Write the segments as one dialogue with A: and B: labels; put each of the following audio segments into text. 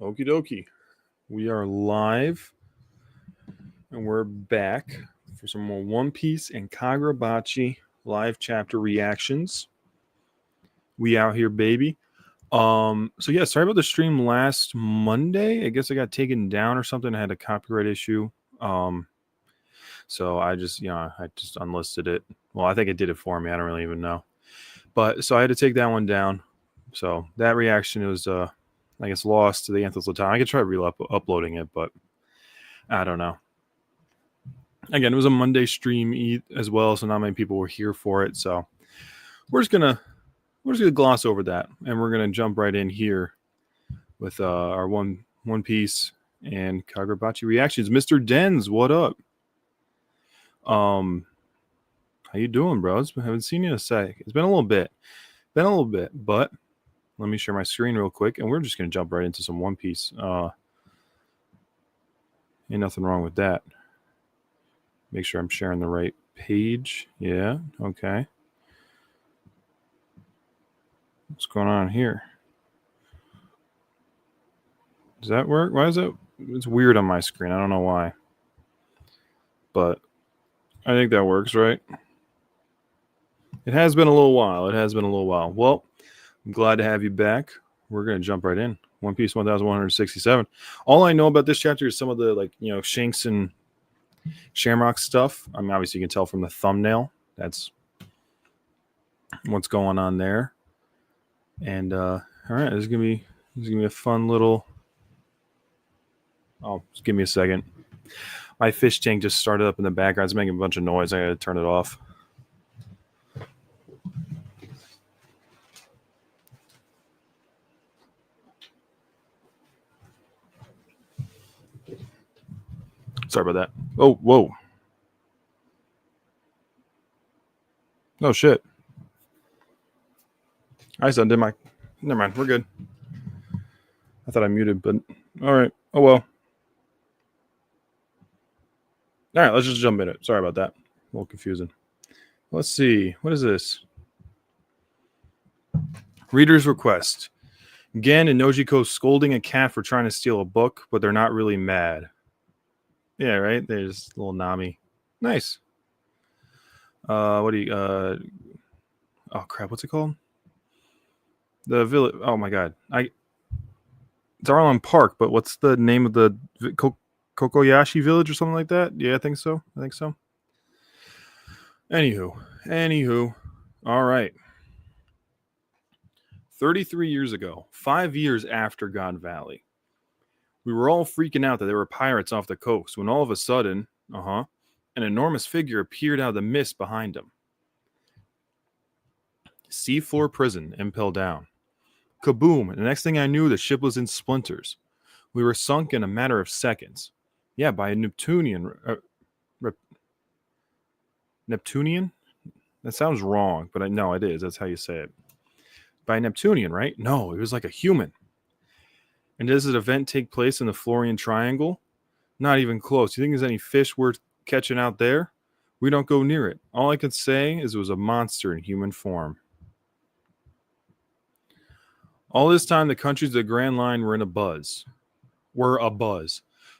A: Okie dokie. We are live and we're back for some more One Piece and Kagurabachi live chapter reactions. We out here, baby. Sorry about the stream last Monday. I guess I got taken down or something. I had a copyright issue. So I just unlisted it. Well, I think it did it for me. I don't really even know. But so I had to take that one down. So that reaction was I guess lost to the Anthos of Time. I could try uploading it, but I don't know. Again, it was a Monday stream as well, so not many people were here for it. So we're just gonna gloss over that, and we're gonna jump right in here with our One Piece and Kagurabachi reactions. Mr. Dens, what up? How you doing, bro? I haven't seen you in a sec. It's been a little bit, but let me share my screen real quick, and we're just gonna jump right into some One Piece. Ain't nothing wrong with that. Make sure I'm sharing the right page. Yeah, okay. What's going on here? Does that work? Why is it? It's weird on my screen. I don't know why. But I think that works, right? It has been a little while. Well, I'm glad to have you back. We're going to jump right in. One Piece 1167. All I know about this chapter is some of the, Shanks and Shamrock stuff. I mean, obviously you can tell from the thumbnail. That's what's going on there. And all right, this is gonna be a fun little. Oh, just give me a second. My fish tank just started up in the background. It's making a bunch of noise. I gotta turn it off. Sorry about that. Oh, whoa. Oh, shit. I said, never mind. We're good. I thought I muted, but all right. Oh, well. All right, let's just jump in it. Sorry about that. A little confusing. Let's see. What is this? Reader's request. Gen and Nojiko scolding a cat for trying to steal a book, but they're not really mad. Yeah, right? There's little Nami. Nice. What do you... oh, crap. What's it called? The village... Oh, my God. It's Arlong Park, but what's the name of the... Kokoyashi Village or something like that? Yeah, I think so. Anywho. All right. 33 years ago, 5 years after God Valley, we were all freaking out that there were pirates off the coast when all of a sudden, an enormous figure appeared out of the mist behind him. Seafloor prison impelled down. Kaboom! And the next thing I knew, the ship was in splinters. We were sunk in a matter of seconds. Yeah, by a Neptunian. Neptunian? That sounds wrong, but no, it is. That's how you say it. By a Neptunian, right? No, it was like a human. And does this event take place in the Florian Triangle? Not even close. You think there's any fish worth catching out there? We don't go near it. All I can say is it was a monster in human form. All this time, the countries of the Grand Line were abuzz.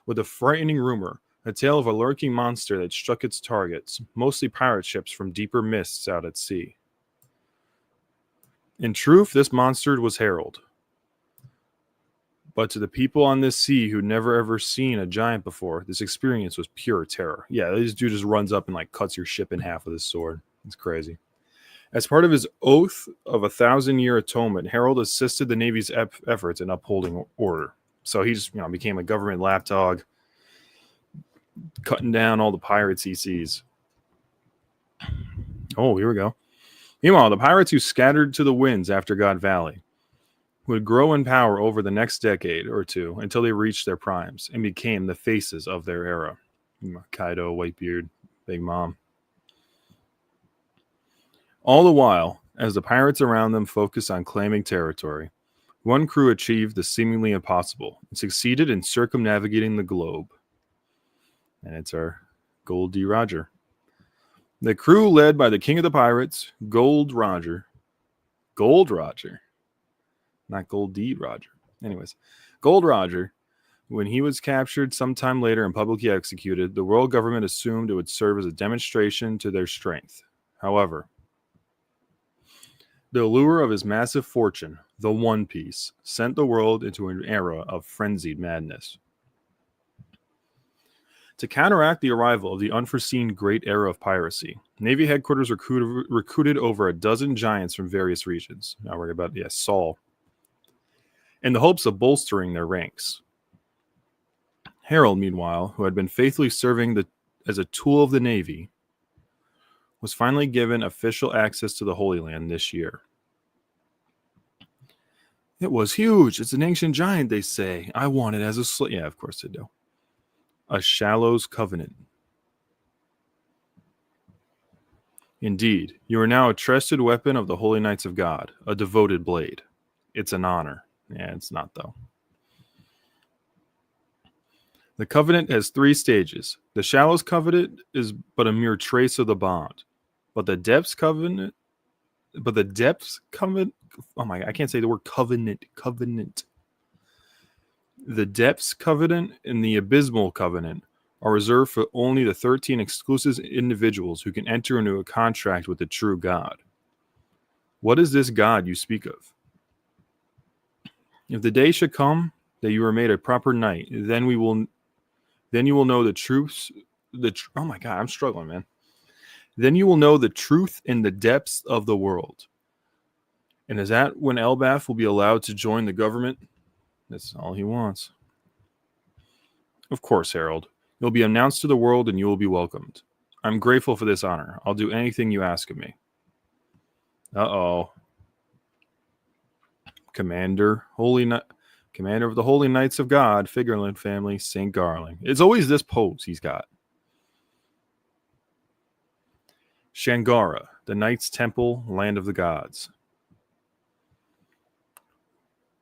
A: With a frightening rumor, a tale of a lurking monster that struck its targets, mostly pirate ships from deeper mists out at sea. In truth, this monster was Harold. But to the people on this sea who'd never ever seen a giant before, this experience was pure terror. Yeah, this dude just runs up and cuts your ship in half with his sword. It's crazy. As part of his oath of 1,000-year atonement, Harold assisted the Navy's efforts in upholding order. So he just became a government lapdog, cutting down all the pirates he sees. Oh, here we go. Meanwhile, the pirates who scattered to the winds after God Valley would grow in power over the next decade or two until they reached their primes and became the faces of their era. Kaido, Whitebeard, Big Mom. All the while, as the pirates around them focused on claiming territory, one crew achieved the seemingly impossible and succeeded in circumnavigating the globe. And it's our Gold D. Roger. The crew led by the king of the pirates, Gold Roger. Not Gold D. Roger. Anyways, Gold Roger, when he was captured sometime later and publicly executed, the world government assumed it would serve as a demonstration to their strength. However, the allure of his massive fortune, the One Piece, sent the world into an era of frenzied madness. To counteract the arrival of the unforeseen great era of piracy, Navy headquarters recruited over a dozen giants from various regions. Now we're about, Saul. In the hopes of bolstering their ranks. Harold, meanwhile, who had been faithfully serving as a tool of the Navy, was finally given official access to the Holy Land this year. It was huge. It's an ancient giant, they say. I want it as a slave. Yeah, of course they do. A Shallow's Covenant. Indeed, you are now a trusted weapon of the Holy Knights of God, a devoted blade. It's an honor. Yeah, it's not, though. The Covenant has 3 stages. The Shallow's Covenant is but a mere trace of the bond. But the Depths Covenant... Oh my God, I can't say the word covenant. The Depths Covenant and the Abysmal Covenant are reserved for only the 13 exclusive individuals who can enter into a contract with the true God. What is this God you speak of? If the day should come that you are made a proper knight, then you will know the truths. Oh my God, I'm struggling, man. Then you will know the truth in the depths of the world. And is that when Elbaf will be allowed to join the government? That's all he wants. Of course, Harold. You'll be announced to the world and you will be welcomed. I'm grateful for this honor. I'll do anything you ask of me. Uh-oh. Commander of the Holy Knights of God, Figureland family, St. Garling. It's always this pose he's got. Shangara, the Knights' Temple, land of the gods.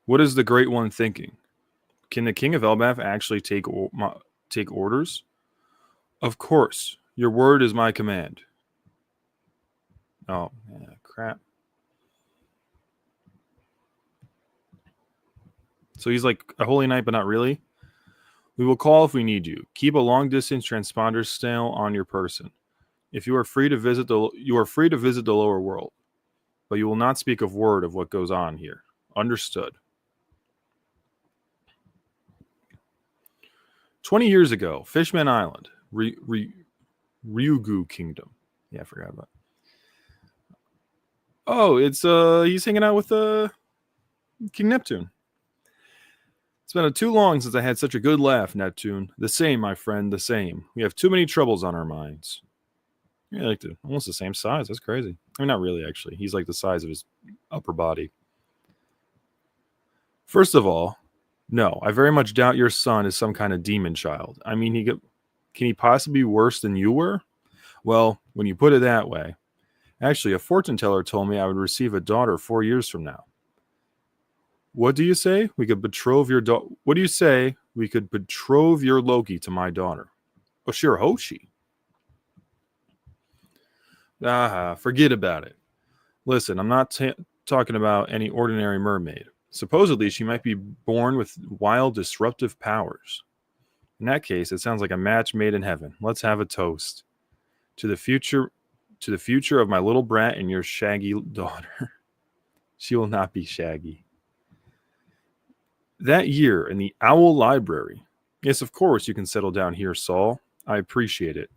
A: What is the Great One thinking? Can the King of Elbaf actually take orders? Of course. Your word is my command. Oh, yeah, crap. So he's like a holy knight, but not really. We will call if we need you. Keep a long-distance transponder still on your person. If you are free to visit the lower world, but you will not speak a word of what goes on here. Understood. 20 years ago, Fishman Island, Ryugu Kingdom. Yeah, I forgot about it. Oh, it's he's hanging out with King Neptune. It's been too long since I had such a good laugh, Neptune. The same, my friend, the same. We have too many troubles on our minds. Yeah, like almost the same size. That's crazy. I mean, not really, actually. He's like the size of his upper body. First of all, no, I very much doubt your son is some kind of demon child. I mean, can he possibly be worse than you were? Well, when you put it that way. Actually, a fortune teller told me I would receive a daughter 4 years from now. What do you say? We could betroth your daughter. What do you say? We could betroth your Loki to my daughter. Oshirahoshi. Forget about it. Listen, I'm not talking about any ordinary mermaid. Supposedly, she might be born with wild, disruptive powers. In that case, it sounds like a match made in heaven. Let's have a toast. To the future of my little brat and your shaggy daughter. She will not be shaggy. That year in the Owl Library. Yes, of course you can settle down here, Saul. I appreciate it.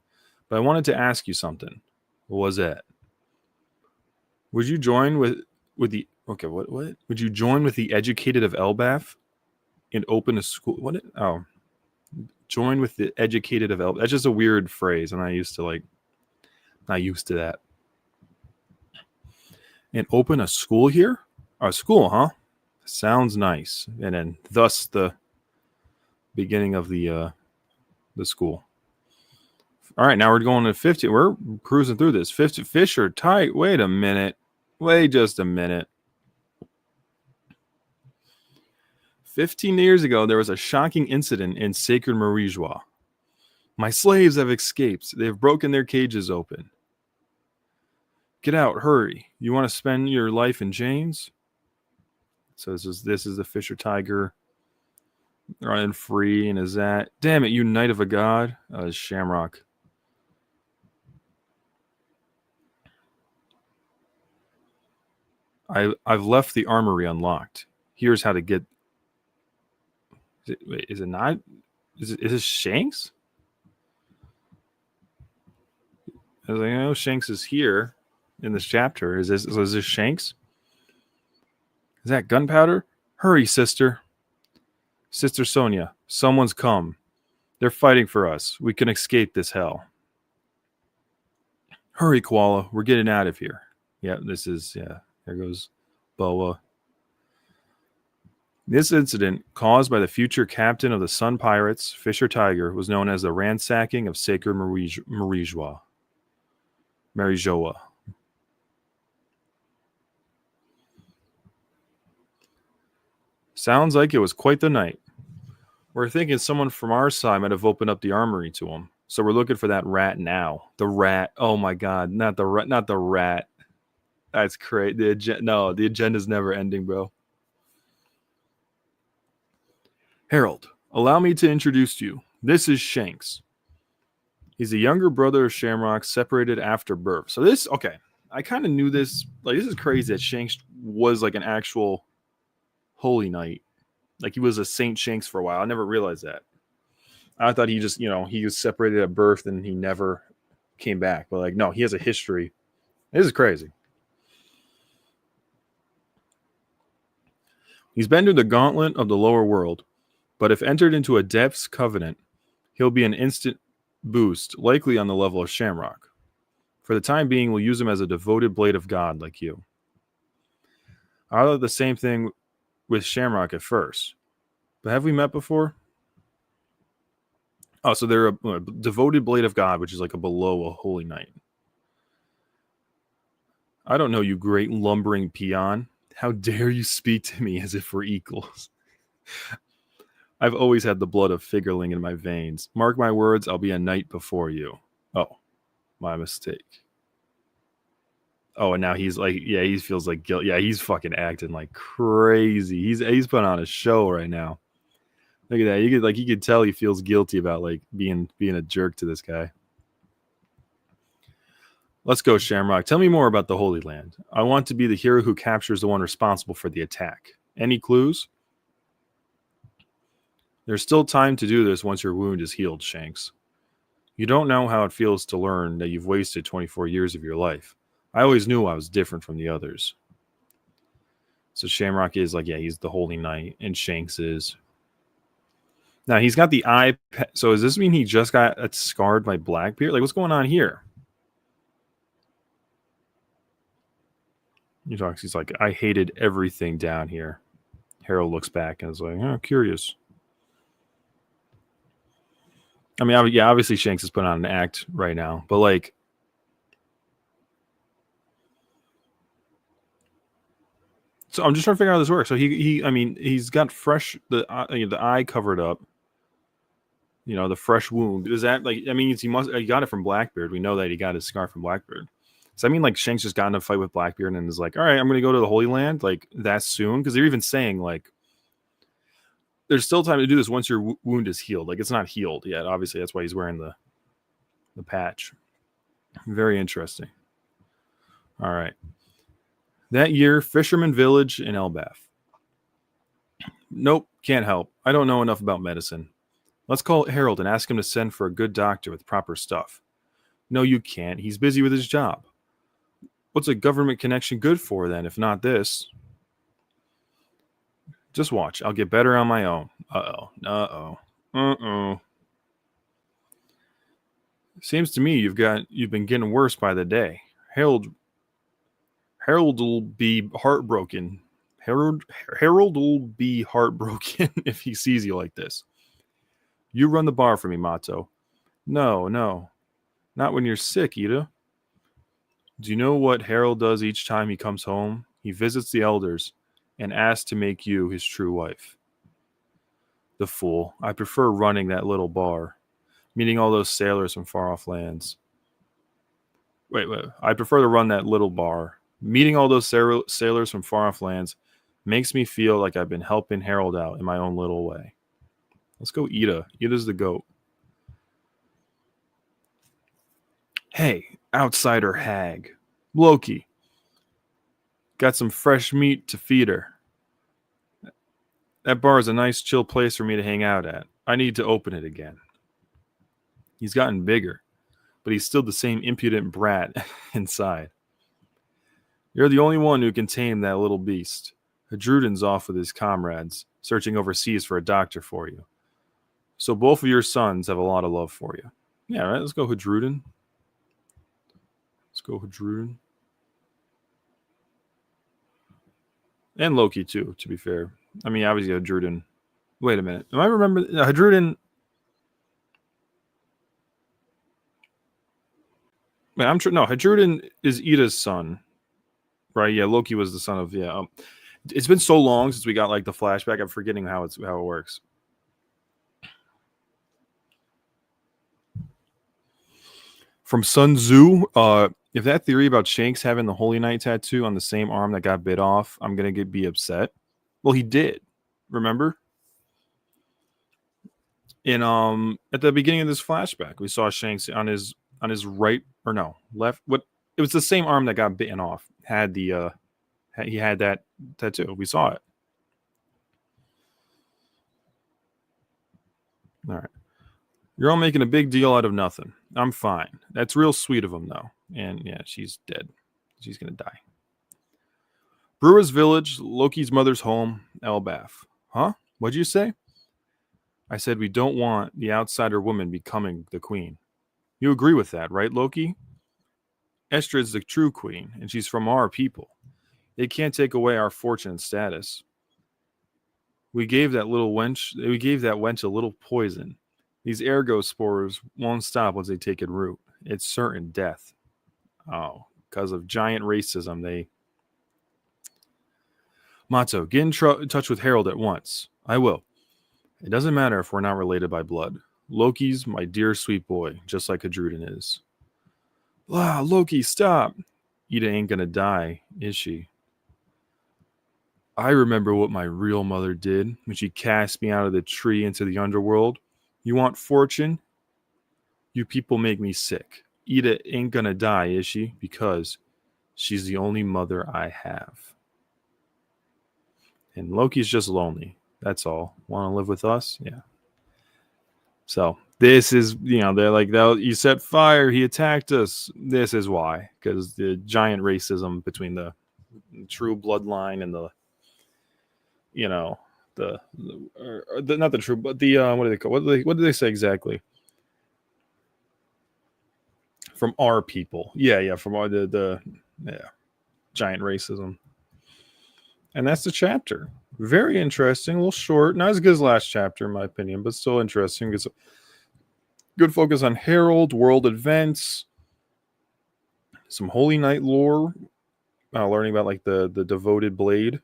A: But I wanted to ask you something. What was that? Would you join with the... Okay, what? Would you join with the educated of Elbaf and open a school? What? Join with the educated of Elbaf. That's just a weird phrase, and not used to that. And open a school here? A school, huh? Sounds nice. And then thus the beginning of the school. All right, now we're going to 50. We're cruising through this. 50 fish are tight. Wait a minute. Wait just a minute. 15 years ago, there was a shocking incident in Sacred Marijois. My slaves have escaped. They have broken their cages open. Get out, hurry. You want to spend your life in chains? So this is the Fisher Tiger running free, and is that damn it, you Knight of a God? Shamrock. I've left the armory unlocked. Here's how to get. Is it not? Is this Shanks? I was like, I know Shanks is here in this chapter. Is this Shanks? Is that gunpowder? Hurry, sister. Sister Sonia, someone's come. They're fighting for us. We can escape this hell. Hurry, Koala. We're getting out of here. Yeah, there goes Boa. This incident, caused by the future captain of the Sun Pirates, Fisher Tiger, was known as the ransacking of Sacred Marijoa. Sounds like it was quite the night. We're thinking someone from our side might have opened up the armory to him. So we're looking for that rat now. The rat. Oh my God. Not the rat. That's great. The agenda's never ending, bro. Harold, allow me to introduce you. This is Shanks. He's the younger brother of Shamrock, separated after birth. So I kind of knew this. Like, this is crazy that Shanks was like an actual holy knight. Like, he was a Saint Shanks for a while. I never realized that. I thought he just, he was separated at birth and he never came back. But like, no, he has a history. This is crazy. He's been through the gauntlet of the lower world, but if entered into a depths covenant, he'll be an instant boost, likely on the level of Shamrock. For the time being, we'll use him as a devoted blade of God like you. I thought the same thing with Shamrock at first. But have we met before? Oh, so they're a devoted blade of God, which is like below a holy knight. I don't know, you great lumbering peon. How dare you speak to me as if we're equals? I've always had the blood of Figurling in my veins. Mark my words, I'll be a knight before you. Oh, my mistake. Oh, and now he's like, yeah, he feels like guilt. Yeah, he's fucking acting like crazy. He's putting on a show right now. Look at that. You could tell he feels guilty about like being a jerk to this guy. Let's go, Shamrock. Tell me more about the Holy Land. I want to be the hero who captures the one responsible for the attack. Any clues? There's still time to do this once your wound is healed, Shanks. You don't know how it feels to learn that you've wasted 24 years of your life. I always knew I was different from the others. So Shamrock is like, yeah, he's the Holy Knight, and Shanks is. Now, he's got the eye. So does this mean he just got scarred by Blackbeard? Like, what's going on here? He's like, I hated everything down here. Harold looks back and is like, oh, curious. I mean, yeah, obviously Shanks is putting on an act right now, but like, so I'm just trying to figure out how this works. So he's got fresh the eye covered up. The fresh wound. Is that like? I mean, he got it from Blackbeard. We know that he got his scar from Blackbeard. So I mean, like Shanks just got in a fight with Blackbeard and is like, all right, I'm going to go to the Holy Land like that soon, because they're even saying like, there's still time to do this once your wound is healed. Like, it's not healed yet. Obviously, that's why he's wearing the patch. Very interesting. All right. That year, Fisherman Village in Elbath. Nope, can't help. I don't know enough about medicine. Let's call Harold and ask him to send for a good doctor with proper stuff. No, you can't. He's busy with his job. What's a government connection good for, then, if not this? Just watch. I'll get better on my own. Uh-oh. Seems to me you've been getting worse by the day. Harold will be heartbroken. Harold will be heartbroken if he sees you like this. You run the bar for me, Mato. No. Not when you're sick, Ida. Do you know what Harold does each time he comes home? He visits the elders and asks to make you his true wife. The fool. I prefer running that little bar, meeting all those sailors from far-off lands. Wait. I prefer to run that little bar, meeting all those sailors from far-off lands, Makes me feel like I've been helping Harold out in my own little way. Let's go Ida. Ida's the goat. Hey, outsider hag. Loki. Got some fresh meat to feed her. That bar is a nice chill place for me to hang out at. I need to open it again. He's gotten bigger, but he's still the same impudent brat inside. You're the only one who can tame that little beast. Hadruden's off with his comrades, searching overseas for a doctor for you. So both of your sons have a lot of love for you. Yeah, right, let's go Hadruden. Let's go Hadruden. And Loki, too, to be fair. I mean, obviously Hadruden. Wait a minute. Am I remembering? Hadruden... Man, I'm sure. No, Hadruden is Ida's son. Right, yeah, Loki was the son of... Yeah, it's been so long since we got, like, the flashback. I'm forgetting how it works. From Sun Tzu, if that theory about Shanks having the Holy Knight tattoo on the same arm that got bit off, I'm gonna be upset. Well, he did. Remember? In at the beginning of this flashback, we saw Shanks on his right or no left. What? It was the same arm that got bitten off. Had the he had that tattoo. We saw it. All right. You're all making a big deal out of nothing. I'm fine. That's real sweet of him, though. And yeah, she's dead. She's going to die. Brewer's village, Loki's mother's home, Elbaf. Huh? What'd you say? I said we don't want the outsider woman becoming the queen. You agree with that, right, Loki? Estrid's the true queen, and she's from our people. They can't take away our fortune and status. We gave that wench a little poison. These ergo spores won't stop once they take it root. It's certain death. Oh, because of giant racism, they... Mato, get in touch with Harold at once. I will. It doesn't matter if we're not related by blood. Loki's my dear sweet boy, just like Hadruden is. Ah, Loki, stop. Ida ain't gonna die, is she? I remember what my real mother did when she cast me out of the tree into the underworld. You want fortune? You people make me sick. Ida ain't gonna die, is she? Because she's the only mother I have. And Loki's just lonely. That's all. Want to live with us? Yeah. So this is, they're like, you set fire, he attacked us. This is why. Because the giant racism between the true bloodline and the not the true, but the what do they call? What do they say exactly? From our people, yeah, from our the giant racism, and that's the chapter. Very interesting, a little short, not as good as last chapter in my opinion, but still interesting. It's a good focus on Harold, world events, some Holy Knight lore, learning about like the devoted blade,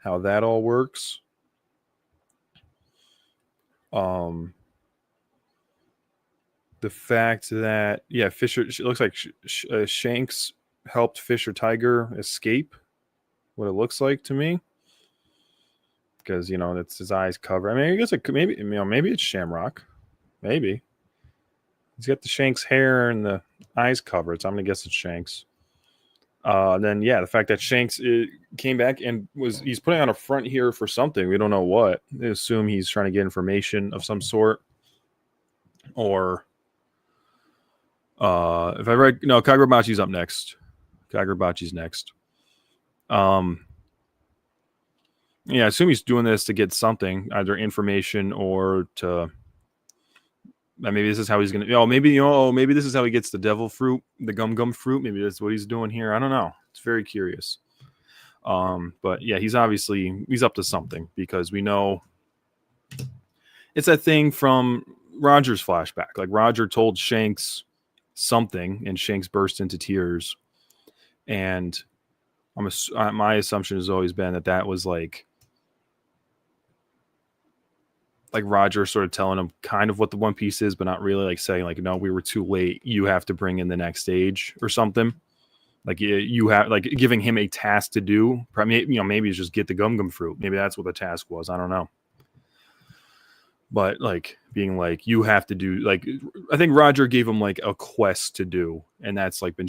A: how that all works. The fact that Fisher, it looks like Shanks helped Fisher Tiger escape. What it looks like to me, because that's his eyes covered. I mean, I guess maybe it's Shamrock, maybe he's got the Shanks hair and the eyes covered. So I'm gonna guess it's Shanks. Then the fact that Shanks came back and he's putting on a front here for something. We don't know what. I assume he's trying to get information of some sort. Or if I read, no, Kagurabachi's up next. Kagurabachi's next. I assume he's doing this to get something, either information or to... maybe this is how he's going to... maybe this is how he gets the devil fruit, the gum fruit. Maybe that's what he's doing here. I don't know. It's very curious. But yeah, he's up to something, because we know it's that thing from Roger's flashback. Like, Roger told Shanks something, and Shanks burst into tears. And my assumption has always been that was like Roger sort of telling him kind of what the One Piece is, but not really, like saying like, no, we were too late. You have to bring in the next stage or something. Like you have like giving him a task to do. Maybe it's just get the gum fruit. Maybe that's what the task was. I don't know. But like being like you have to do like I think Roger gave him like a quest to do, and that's like been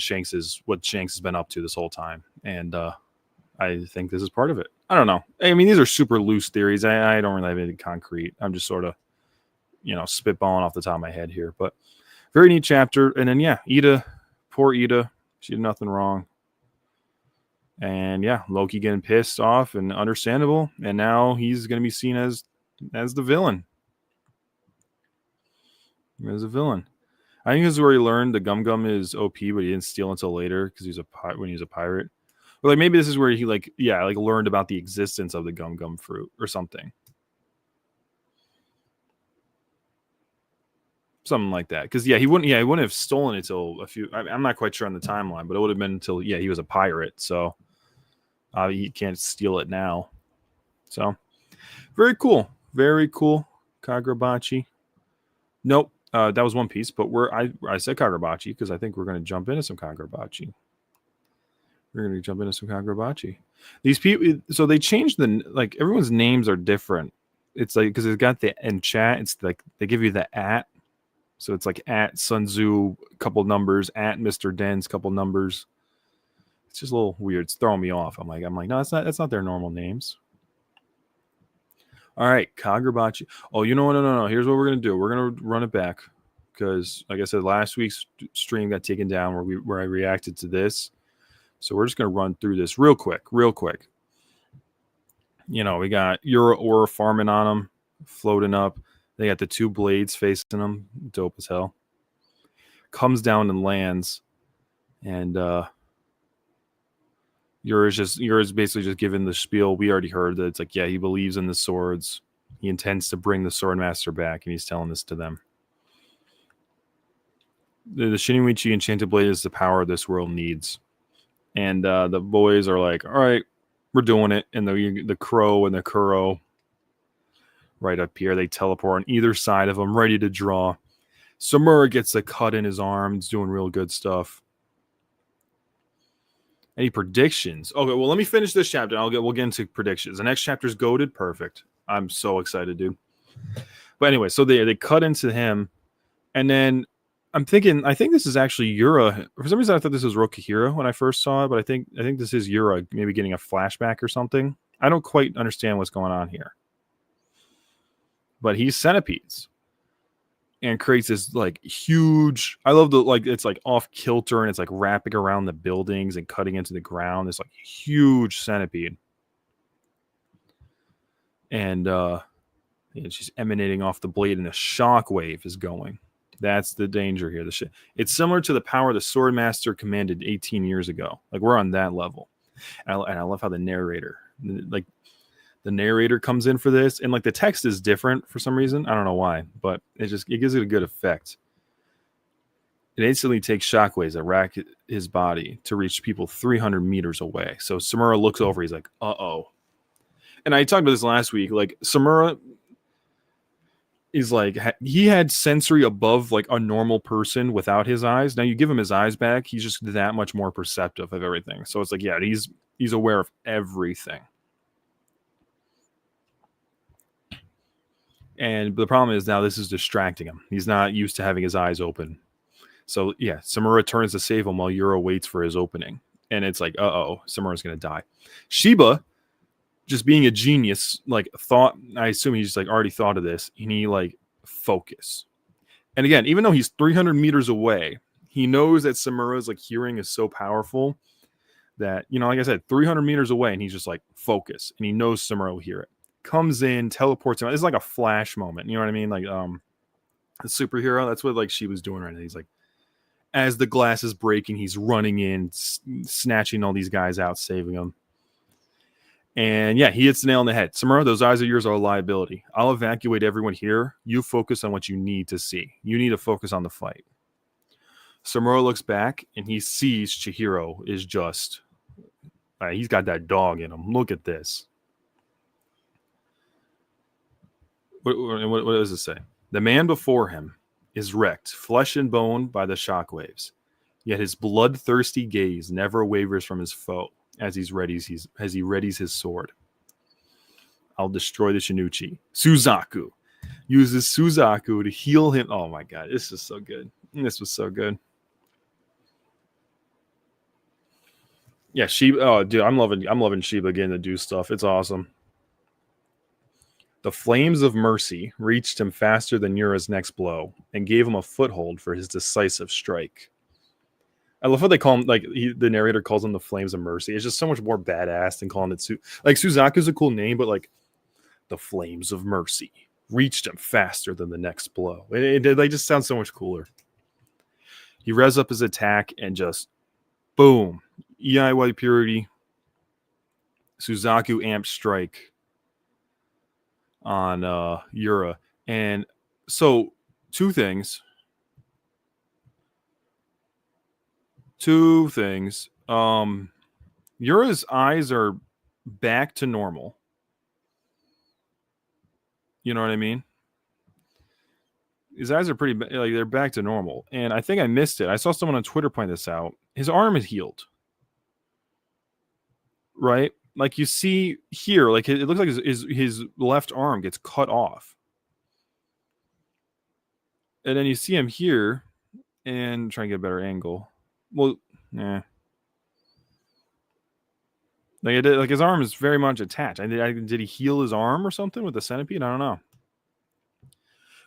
A: what Shanks has been up to this whole time. And I think this is part of it. I don't know. I mean, these are super loose theories. I don't really have anything concrete. I'm just sort of spitballing off the top of my head here. But very neat chapter. And then yeah, Ida, poor Ida, she did nothing wrong. And yeah, Loki getting pissed off and understandable. And now he's going to be seen as the villain. As a villain. I think this is where he learned the Gum is OP, but he didn't steal until later because when he was a pirate. Or like maybe this is where he learned about the existence of the Gum fruit or something. Something like that. Because he wouldn't have stolen it till I'm not quite sure on the timeline, but it would have been until he was a pirate, so he can't steal it now. So very cool. Very cool. Kagurabachi. Nope. That was One Piece, but I said Kagurabachi because I think we're going to jump into some Kagurabachi. These people, so they changed everyone's names are different. It's like because it's got in chat, it's like they give you the @ so it's like @ Sun Tzu, couple numbers, @ Mr. Den's, couple numbers. It's just a little weird. It's throwing me off. I'm like, no, that's not their normal names. All right, Kagurabachi. Oh, you know what? No. Here's what we're going to do. We're going to run it back because, like I said, last week's stream got taken down where I reacted to this. So we're just going to run through this real quick. We got Yura ore farming on them, floating up. They got the two blades facing them. Dope as hell. Comes down and lands. And Yura's basically just given the spiel. We already heard that it's like, yeah, he believes in the swords. He intends to bring the Swordmaster back, and he's telling this to them. The Shinichi Enchanted Blade is the power this world needs. And the boys are like, all right, we're doing it. And the Crow and the Kuro right up here, they teleport on either side of them, ready to draw. Samura gets a cut in his arm. He's doing real good stuff. Any predictions? Okay, well, let me finish this chapter. We'll get into predictions. The next chapter's goated. Perfect. I'm so excited, dude. But anyway, so they cut into him, and then I think this is actually Yura. For some reason, I thought this was Chihiro when I first saw it, but I think this is Yura maybe getting a flashback or something. I don't quite understand what's going on here. But he's centipedes. And creates this like huge. I love it's like off kilter and it's like wrapping around the buildings and cutting into the ground. This like huge centipede, and she's emanating off the blade, and a shockwave is going. That's the danger here. It's similar to the power the Swordmaster commanded 18 years ago. Like we're on that level, and I love how the narrator comes in for this, and like the text is different for some reason. I don't know why, but it gives it a good effect. It instantly takes shockwaves that rack his body to reach people 300 meters away. So Samura looks over. He's like, uh-oh. And I talked about this last week. Like Samura is like, he had sensory above like a normal person without his eyes. Now you give him his eyes back, he's just that much more perceptive of everything. So it's like, yeah, he's aware of everything. And the problem is now this is distracting him. He's not used to having his eyes open. So yeah, Samura turns to save him while Yura waits for his opening. And it's like, uh-oh, Samura's going to die. Shiba, just being a genius, like I assume he's like already thought of this, and he like focus. And again, even though he's 300 meters away, he knows that Samura's like hearing is so powerful that, like I said, 300 meters away, and he's just like focus. And he knows Samura will hear it. Comes in, teleports him. It's like a flash moment. You know what I mean? Like the superhero. That's what like she was doing right now. He's like, as the glass is breaking, he's running in, snatching all these guys out, saving them. And yeah, he hits the nail on the head. Samura, those eyes of yours are a liability. I'll evacuate everyone here. You focus on what you need to see. You need to focus on the fight. Samura looks back and he sees Chihiro is just, he's got that dog in him. Look at this. What does it say? The man before him is wrecked, flesh and bone by the shockwaves. Yet his bloodthirsty gaze never wavers from his foe as he readies his sword. I'll destroy the Shinichi. Suzaku uses Suzaku to heal him. Oh my god, this is so good. This was so good. Yeah, Shiba. Oh, dude, I'm loving Shiba getting to do stuff. It's awesome. The flames of mercy reached him faster than Yura's next blow and gave him a foothold for his decisive strike. I love how they call him, like, the narrator calls him the flames of mercy. It's just so much more badass than calling it like Suzaku's a cool name, but like the flames of mercy reached him faster than the next blow. It just sounds so much cooler. He revs up his attack and just boom, EI White Purity, Suzaku Amp Strike on Yura. And so two things. Yura's eyes are back to normal. You know what I mean? His eyes are pretty, like, they're back to normal. And I think I missed it. I saw someone on Twitter point this out. His arm is healed. Right? Like you see here, like it looks like his left arm gets cut off. And then you see him here and try and get a better angle. Well, yeah. Like his arm is very much attached. Did he heal his arm or something with the centipede? I don't know.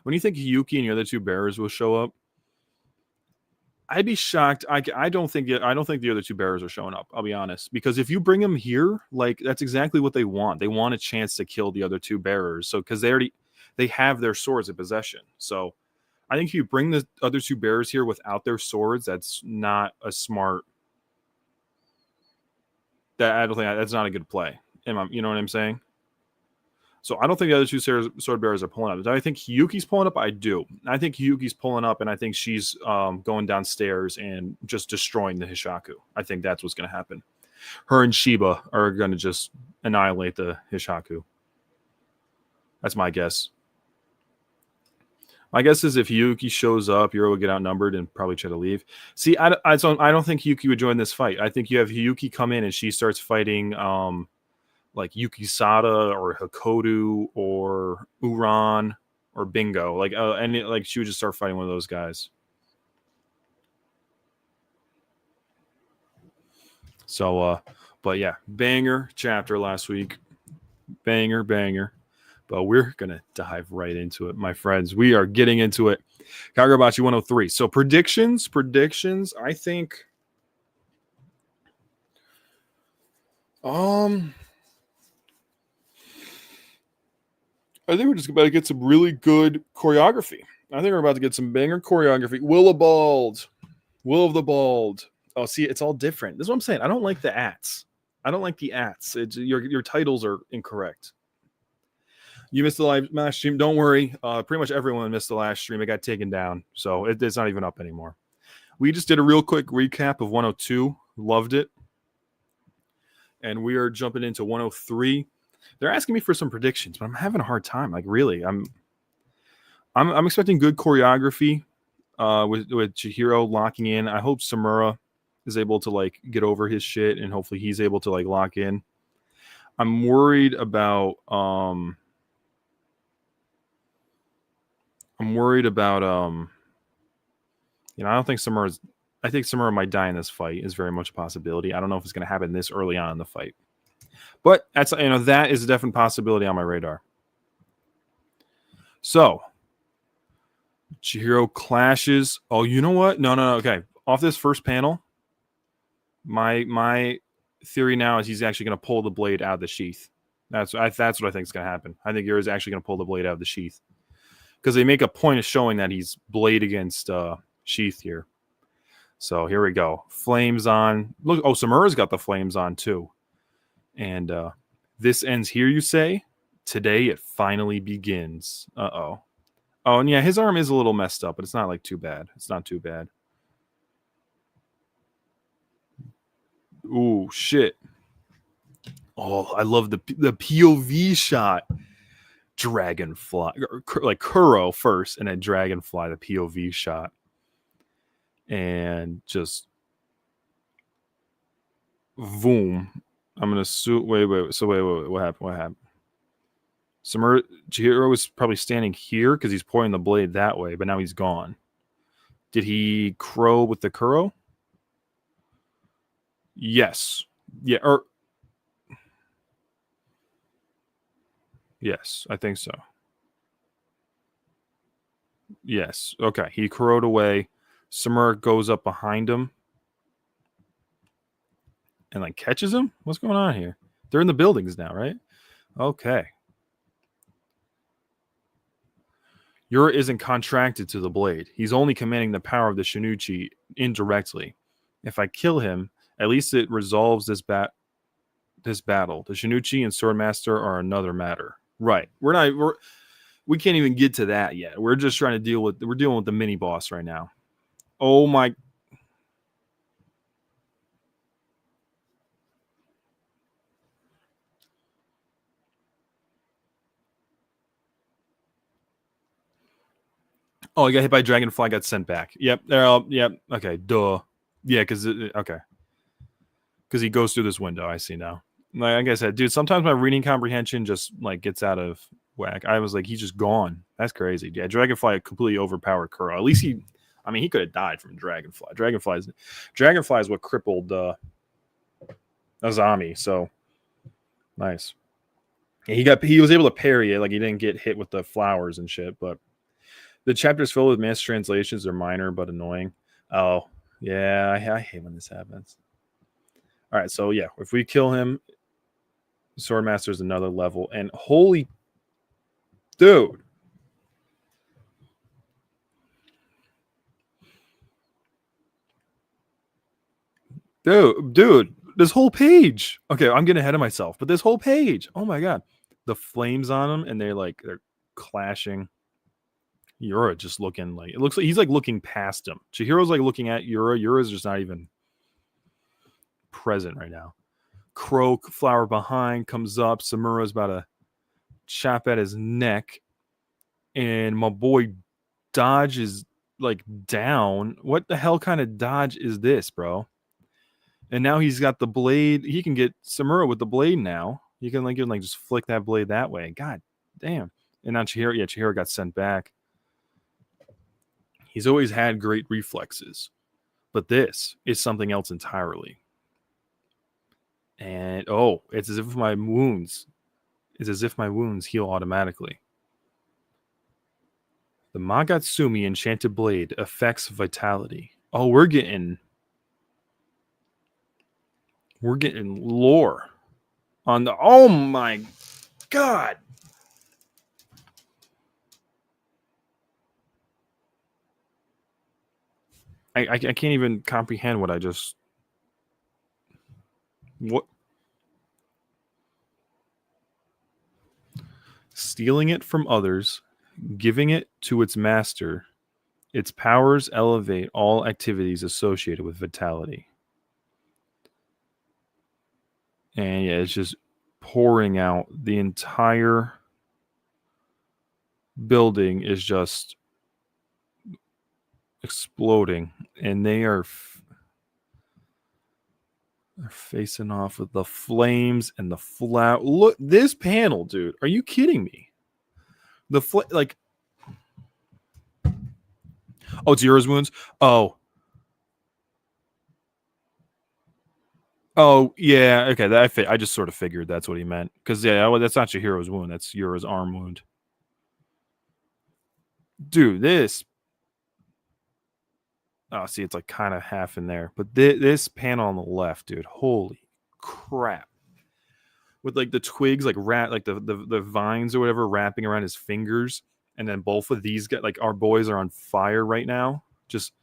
A: When you think Yuki and the other two bearers will show up, I'd be shocked. I don't think the other two bearers are showing up. I'll be honest, because if you bring them here, like that's exactly what they want. They want a chance to kill the other two bearers. So because they have their swords in possession. So I think if you bring the other two bearers here without their swords, that's not a smart. I don't think that's not a good play. You know what I'm saying? So I don't think the other two sword bearers are pulling up. Do I think Hiyuki's pulling up? I do. I think Hiyuki's pulling up, and I think she's going downstairs and just destroying the Hishaku. I think that's what's going to happen. Her and Shiba are going to just annihilate the Hishaku. That's my guess. My guess is if Hiyuki shows up, Yura will get outnumbered and probably try to leave. See, I don't think Hiyuki would join this fight. I think you have Hiyuki come in and she starts fighting like Yuki Sada or Hakodu or Uran or Bingo. Like she would just start fighting one of those guys. So, but yeah, banger chapter last week. Banger. But we're going to dive right into it, my friends. We are getting into it. Kagurabachi 103. So predictions. I think we're just about to get some really good choreography. I think we're about to get some banger choreography. Will of the Bald. Oh, see, it's all different. This is what I'm saying. I don't like the ats. It's your titles are incorrect. You missed the live stream. Don't worry. Pretty much everyone missed the last stream. It got taken down. So it's not even up anymore. We just did a real quick recap of 102. Loved it. And we are jumping into 103. They're asking me for some predictions, but I'm having a hard time. Like, really, I'm expecting good choreography with Chihiro locking in. I hope Samura is able to like get over his shit, and hopefully he's able to like lock in. I'm worried about I don't think I think Samura might die in this fight is very much a possibility. I don't know if it's going to happen this early on in the fight. But that is a definite possibility on my radar. So, Chihiro clashes. Oh, you know what? No. Okay, off this first panel, my theory now is he's actually going to pull the blade out of the sheath. That's what I think is going to happen. I think Yura's actually going to pull the blade out of the sheath because they make a point of showing that he's blade against sheath here. So here we go. Flames on. Look, Samura's got the flames on too. And this ends here, you say? Today it finally begins. Uh-oh. Oh, and yeah, his arm is a little messed up, but it's not like too bad. It's not too bad. Ooh, shit. Oh, I love the POV shot. Dragonfly. Like Kuro first, and then Dragonfly, the POV shot. And just Boom. I'm gonna wait. So wait. What happened? What happened? Chihiro was probably standing here because he's pointing the blade that way, but now he's gone. Did he crow with the Kuro? Yes. Yeah. Or yes, I think so. Yes. Okay. He crowed away. Samura goes up behind him and like catches him. What's going on here? They're in the buildings now, right? Okay. Yura isn't contracted to the blade. He's only commanding the power of the Shinichi indirectly. If I kill him, at least it resolves this battle. The Shinichi and Swordmaster are another matter. Right. We can't even get to that yet. We're just trying to we're dealing with the mini boss right now. Oh my. Oh, he got hit by Dragonfly, got sent back. Yep. Yep. Okay. Duh. Yeah, because okay. Because he goes through this window. I see now. Like I said, dude, sometimes my reading comprehension just like gets out of whack. I was like, he's just gone. That's crazy. Yeah, Dragonfly completely overpowered Kuro. At least he could have died from Dragonfly. Dragonfly is what crippled Azami. So nice. He was able to parry it. Like he didn't get hit with the flowers and shit. But the chapters filled with mistranslations are minor but annoying. Oh yeah, I hate when this happens. All right, so yeah, if we kill him, Swordmaster is another level. And holy dude. Dude, this whole page. Okay, I'm getting ahead of myself, but this whole page. Oh my god. The flames on them and they're clashing. Yura just looking like it looks like he's like looking past him. Chihiro's like looking at Yura. Yura's just not even present right now. Croak flower behind comes up. Samura's about to chop at his neck. And my boy dodges like down. What the hell kind of dodge is this, bro? And now he's got the blade. He can get Samura with the blade now. You can like just flick that blade that way. God damn. And now Chihiro got sent back. He's always had great reflexes, but this is something else entirely. And it's as if my wounds heal automatically. The Magatsumi Enchanted Blade affects vitality. Oh, we're getting lore on the. Oh my god! I can't even comprehend what I just. What? Stealing it from others, giving it to its master. Its powers elevate all activities associated with vitality. And yeah, it's just pouring out. The entire building is just exploding, and they're facing off with the flames and the flower. Look, this panel, dude. Are you kidding me? Like, oh, it's Yura's wounds. Oh, yeah. Okay, I just sort of figured that's what he meant because yeah, that's not Chihiro's wound. That's Yura's arm wound. Dude, this. Oh, see, it's like kind of half in there, but this panel on the left, dude. Holy crap! With like the twigs, like the vines or whatever, wrapping around his fingers, and then both of these get like our boys are on fire right now. Just,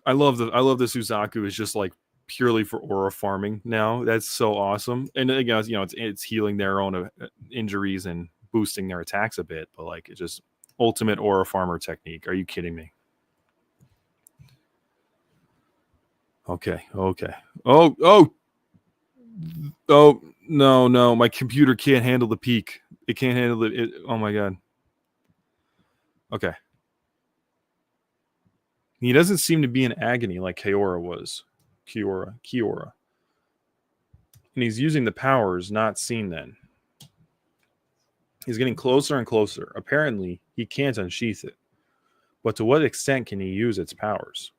A: I love the Suzaku is just like purely for aura farming now. That's so awesome, and again, it's healing their own injuries and boosting their attacks a bit, but like it's just ultimate aura farmer technique. Are you kidding me? Okay. Oh no, my computer can't handle the peak. It can't handle it. Oh my god. Okay. He doesn't seem to be in agony like Kaora was. Kiora. And he's using the powers not seen then. He's getting closer and closer. Apparently, he can't unsheath it. But to what extent can he use its powers?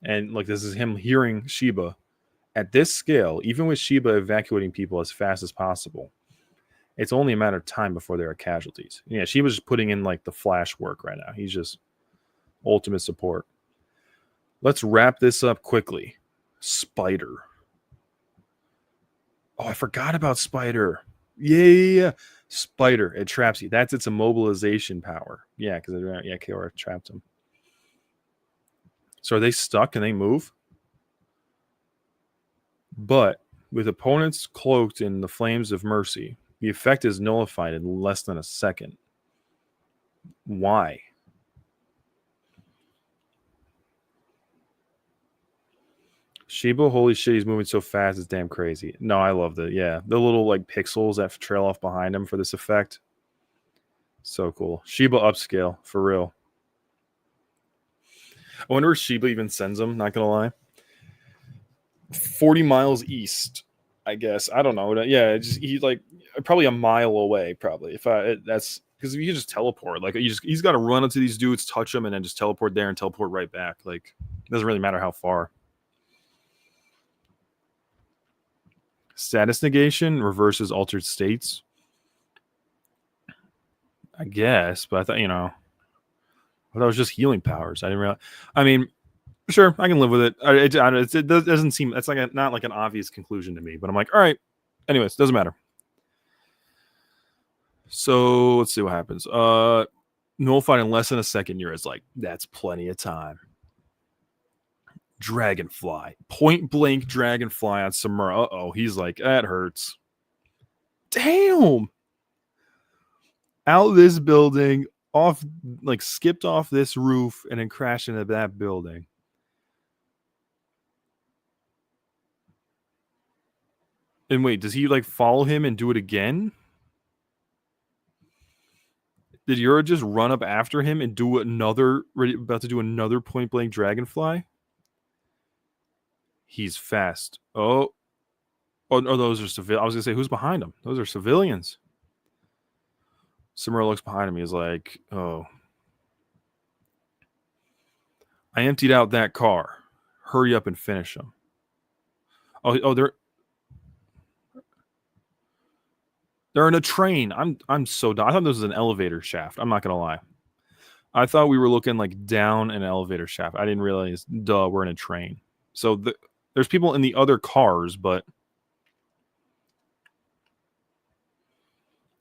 A: And like this is him hearing Shiba. At this scale, even with Shiba evacuating people as fast as possible, it's only a matter of time before there are casualties. Yeah, Shiba's just putting in like the flash work right now. He's just ultimate support. Let's wrap this up quickly. Spider. Oh, I forgot about Spider. Yeah. Spider. It traps you. That's its immobilization power. Yeah, because Kiora trapped him. So are they stuck? Can they move? But with opponents cloaked in the flames of mercy, the effect is nullified in less than a second. Why? Shiba, holy shit, he's moving so fast, it's damn crazy. No, I love the little like pixels that trail off behind him for this effect. So cool. Shiba upscale, for real. I wonder if Shiba even sends him, not gonna lie. 40 miles east, I guess. I don't know. Yeah, he's like probably a mile away, probably. That's because you can just teleport. Like he's got to run up to these dudes, touch them, and then just teleport there and teleport right back. Like it doesn't really matter how far. Status negation reverses altered states. I guess, but I thought that was just healing powers. I didn't realize. I mean, sure, I can live with it. It doesn't seem that's like not like an obvious conclusion to me, but I'm like, all right. Anyways, doesn't matter. So let's see what happens. Nullified in less than a second. Yura's like, that's plenty of time. Dragonfly, point blank Dragonfly on Samura. Uh-oh, he's like, that hurts. Damn. Out this building, off, like skipped off this roof and then crashed into that building. And wait, does he like follow him and do it again? Did Yura just run up after him and do about to do another point blank Dragonfly? He's fast. Oh, those are civilians. I was gonna say, who's behind him? Those are civilians. Samura looks behind him. He's like, oh, I emptied out that car. Hurry up and finish him. Oh, they're in a train. I'm so dumb. I thought this was an elevator shaft. I'm not gonna lie. I thought we were looking like down an elevator shaft. I didn't realize. Duh, we're in a train. So there's people in the other cars, but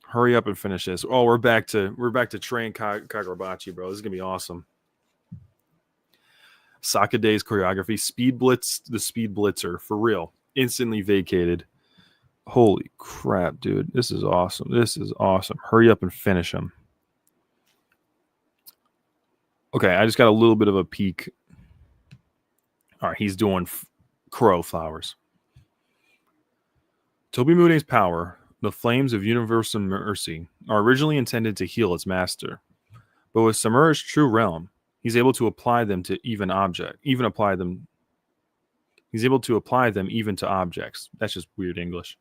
A: hurry up and finish this. Oh, we're back to train Kagurabachi, bro. This is gonna be awesome. Sakade's choreography, Speed Blitz, the Speed Blitzer, for real. Instantly vacated. Holy crap, dude. This is awesome. Hurry up and finish him. Okay, I just got a little bit of a peek. All right, he's doing crow flowers. Tobimune's power, the flames of universal mercy, are originally intended to heal its master. But with Samura's true realm, he's able to apply them to He's able to apply them even to objects. That's just weird English.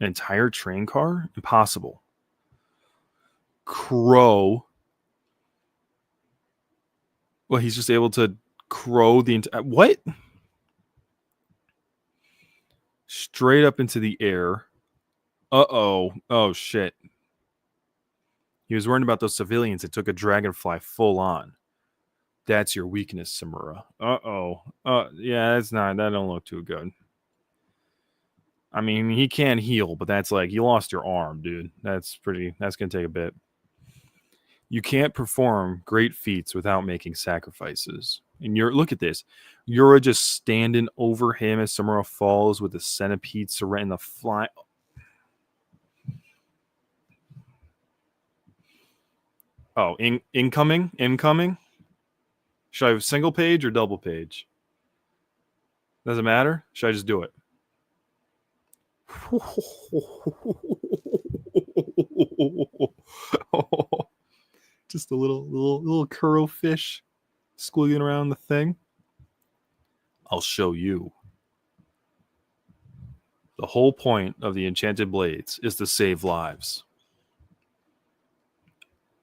A: An entire train car? Impossible. Crow. Well, he's just able to crow the entire... What? Straight up into the air. Uh-oh. Oh, shit. He was worried about those civilians that took a dragonfly full on. That's your weakness, Samura. Uh-oh. Yeah, that don't look too good. I mean, he can heal, but that's like, you lost your arm, dude. That's going to take a bit. You can't perform great feats without making sacrifices. And look at this. Yura just standing over him as Samura falls with the centipede surrendering the fly. Oh, incoming? Should I have single page or double page? Doesn't matter? Should I just do it? Just a little curl fish squiggling around the thing. I'll show you. The whole point of the enchanted blades is to save lives.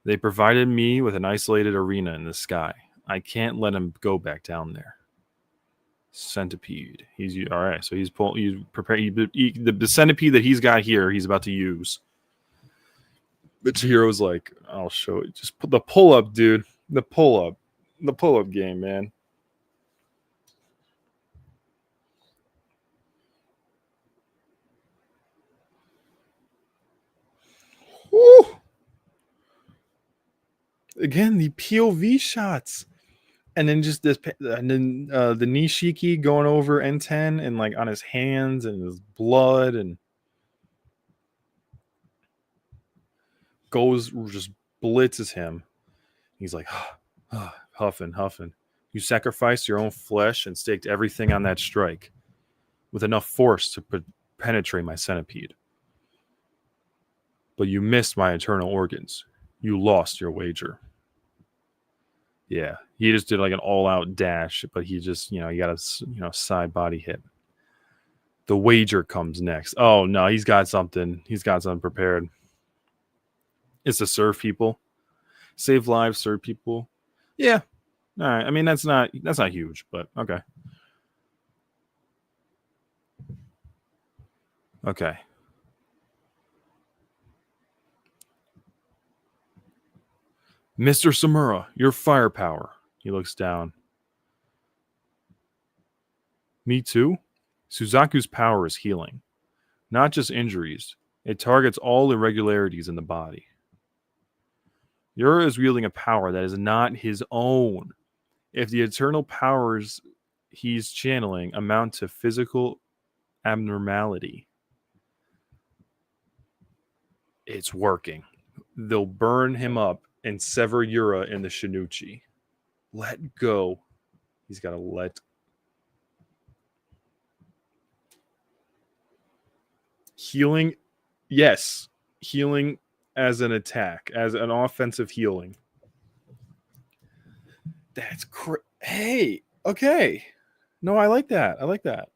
A: They provided me with an isolated arena in the sky. I can't let him go back down there. Centipede. He's all right. So he's prepared. The centipede that he's got here, he's about to use. But Chihiro's like, I'll show it. Just put the pull up, dude. The pull up game, man. Woo! Again, the POV shots. And then just this, and then the Nishiki going over N10 and like on his hands and his blood and goes, just blitzes him. He's like, huffing. You sacrificed your own flesh and staked everything on that strike with enough force to penetrate my centipede. But you missed my internal organs. You lost your wager. Yeah, he just did like an all-out dash, but he just, he got a, side body hit. The wager comes next. Oh no, he's got something. He's got something prepared. It's to serve people, save lives, serve people. Yeah, all right. I mean, that's not huge, but okay. Okay. Mr. Samura, your firepower. He looks down. Me too? Suzaku's power is healing. Not just injuries. It targets all irregularities in the body. Yura is wielding a power that is not his own. If the eternal powers he's channeling amount to physical abnormality, it's working. They'll burn him up and sever Yura in the Shinichi. Let go. He's got to let. Healing, yes. Healing as an attack, as an offensive healing. That's hey, okay. No, I like that.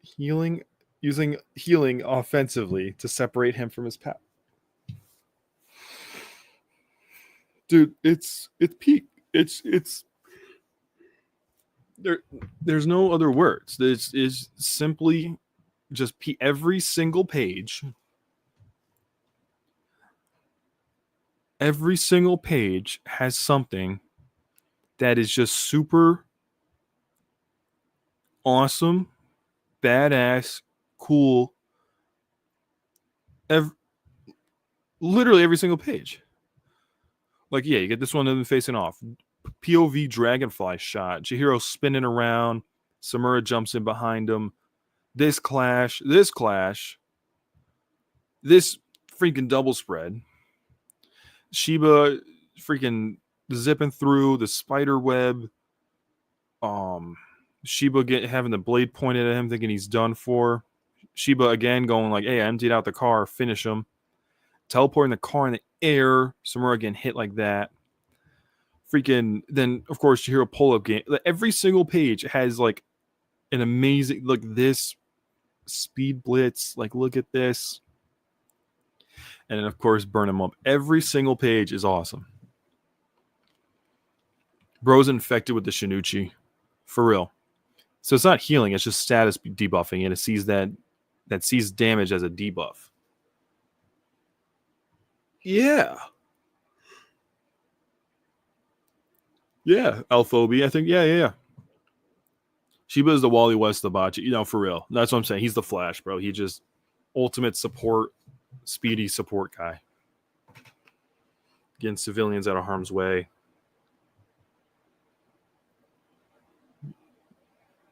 A: Healing, using healing offensively to separate him from his power. Dude, it's peak. It's there's no other words. It's simply just every single page. Every single page has something that is just super awesome, badass, cool. Literally every single page. Like, yeah, you get this one of them facing off. POV dragonfly shot. Chihiro spinning around. Samura jumps in behind him. This clash. This freaking double spread. Shiba freaking zipping through the spider web. Shiba having the blade pointed at him, thinking he's done for. Shiba again going like, hey, I emptied out the car, finish him. Teleporting the car in the air. Samura getting hit like that. Freaking, then of course Chihiro pull-up game. Every single page has like an amazing, like this speed blitz, like look at this. And then of course burn him up. Every single page is awesome. Bro's infected with the Shinichi. For real. So it's not healing, it's just status debuffing, and it sees that sees damage as a debuff. Yeah. Yeah, Alphobi, I think. Yeah. Shiba is the Wally West of Bachi. For real. That's what I'm saying. He's the Flash, bro. He just ultimate support, speedy support guy. Getting civilians out of harm's way.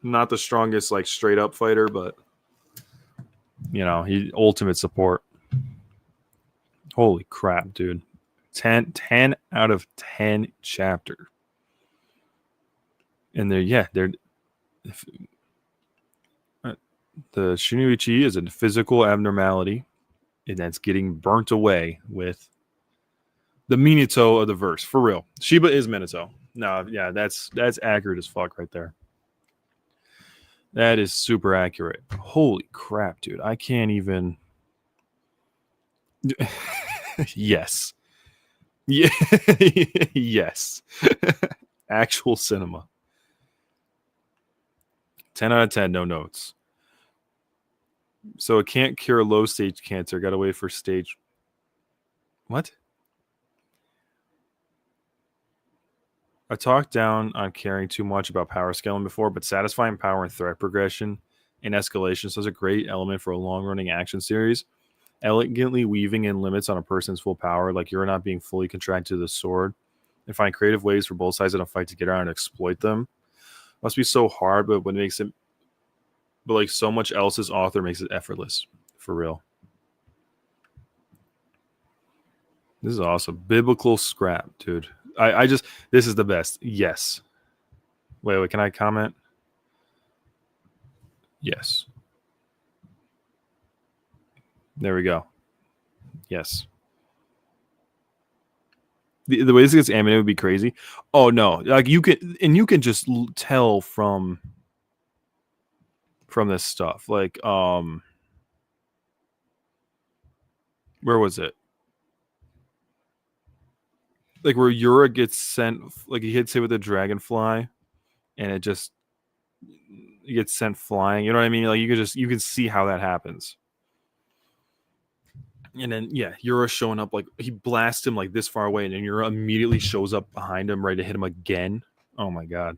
A: Not the strongest, like, straight up fighter, but he ultimate support. Holy crap, dude. 10 out of 10 chapter. And the Shinichi is a physical abnormality, and that's getting burnt away with the Minato of the verse. For real. Shiba is Minato. No, yeah, that's accurate as fuck right there. That is super accurate. Holy crap, dude. I can't even. Yes. Yeah. Yes. Actual cinema. 10 out of 10, no notes. So it can't cure low stage cancer. Got to wait for stage. What? I talked down on caring too much about power scaling before, but satisfying power and threat progression and escalation is a great element for a long running action series. Elegantly weaving in limits on a person's full power, like you're not being fully contracted to the sword, and find creative ways for both sides in a fight to get out and exploit them. Must be so hard, but what makes it, but like so much else's author makes it effortless. For real. This is awesome. Biblical scrap, dude. I just, this is the best. Yes. Wait, can I comment? Yes. There we go. Yes. The way this gets animated would be crazy. Oh no, like you can just tell from this stuff. Like where was it? Like where Yura gets sent, like he hits it with a dragonfly, and it just gets sent flying. You know what I mean? Like you can see how that happens. And then yeah, Yura showing up, like he blasts him like this far away, and then Yura immediately shows up behind him, ready to hit him again. Oh my god!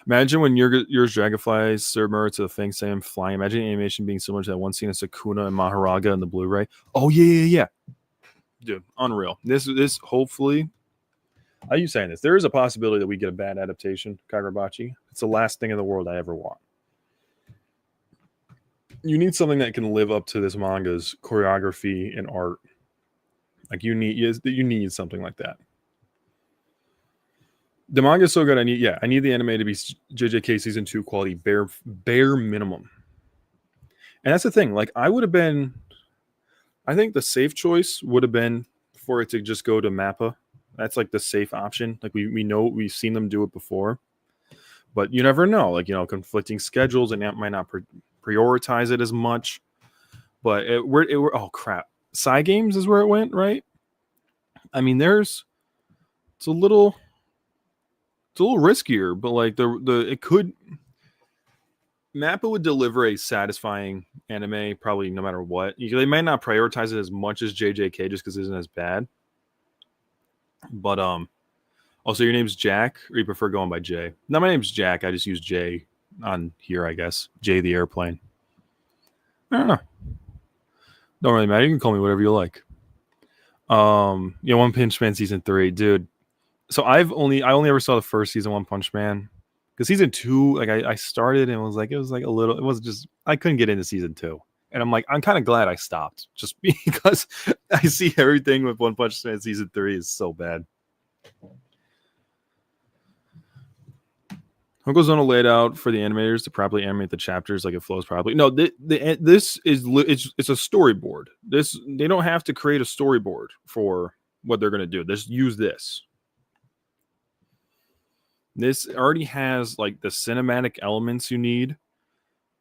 A: Imagine when Yura's dragonflies submerge to the thing, same flying. Imagine animation being similar to that one scene of Sakuna and Maharaga in the Blu-ray. Oh yeah, dude, unreal. This hopefully. Are you saying this? There is a possibility that we get a bad adaptation, Kagurabachi. It's the last thing in the world I ever want. You need something that can live up to this manga's choreography and art. Like you need something like that. The manga is so good. I need the anime to be JJK season 2 quality, bare minimum. And that's the thing. Like I think the safe choice would have been for it to just go to Mappa. That's like the safe option. Like we know we've seen them do it before, but you never know. Like conflicting schedules, and that might not prioritize it as much. But oh crap, Cygames is where it went, right? I mean, it's a little riskier, but like it could. Mappa would deliver a satisfying anime, probably no matter what. They might not prioritize it as much as JJK just because it isn't as bad. But also your name's Jack, or you prefer going by Jay? No, my name's Jack. I just use Jay on here, I guess. Jay the airplane. I don't know. Don't really matter. You can call me whatever you like. One Punch Man season 3, dude. So I only ever saw the first season One Punch Man. Because season 2, like I started and it was like a little, it was just, I couldn't get into season 2. And I'm like, I'm kind of glad I stopped just because I see everything with One Punch Man season 3 is so bad. Hokozona laid out for the animators to properly animate the chapters like it flows properly. No, this is it's a storyboard. They don't have to create a storyboard for what they're going to do. Just use this. This already has like the cinematic elements you need.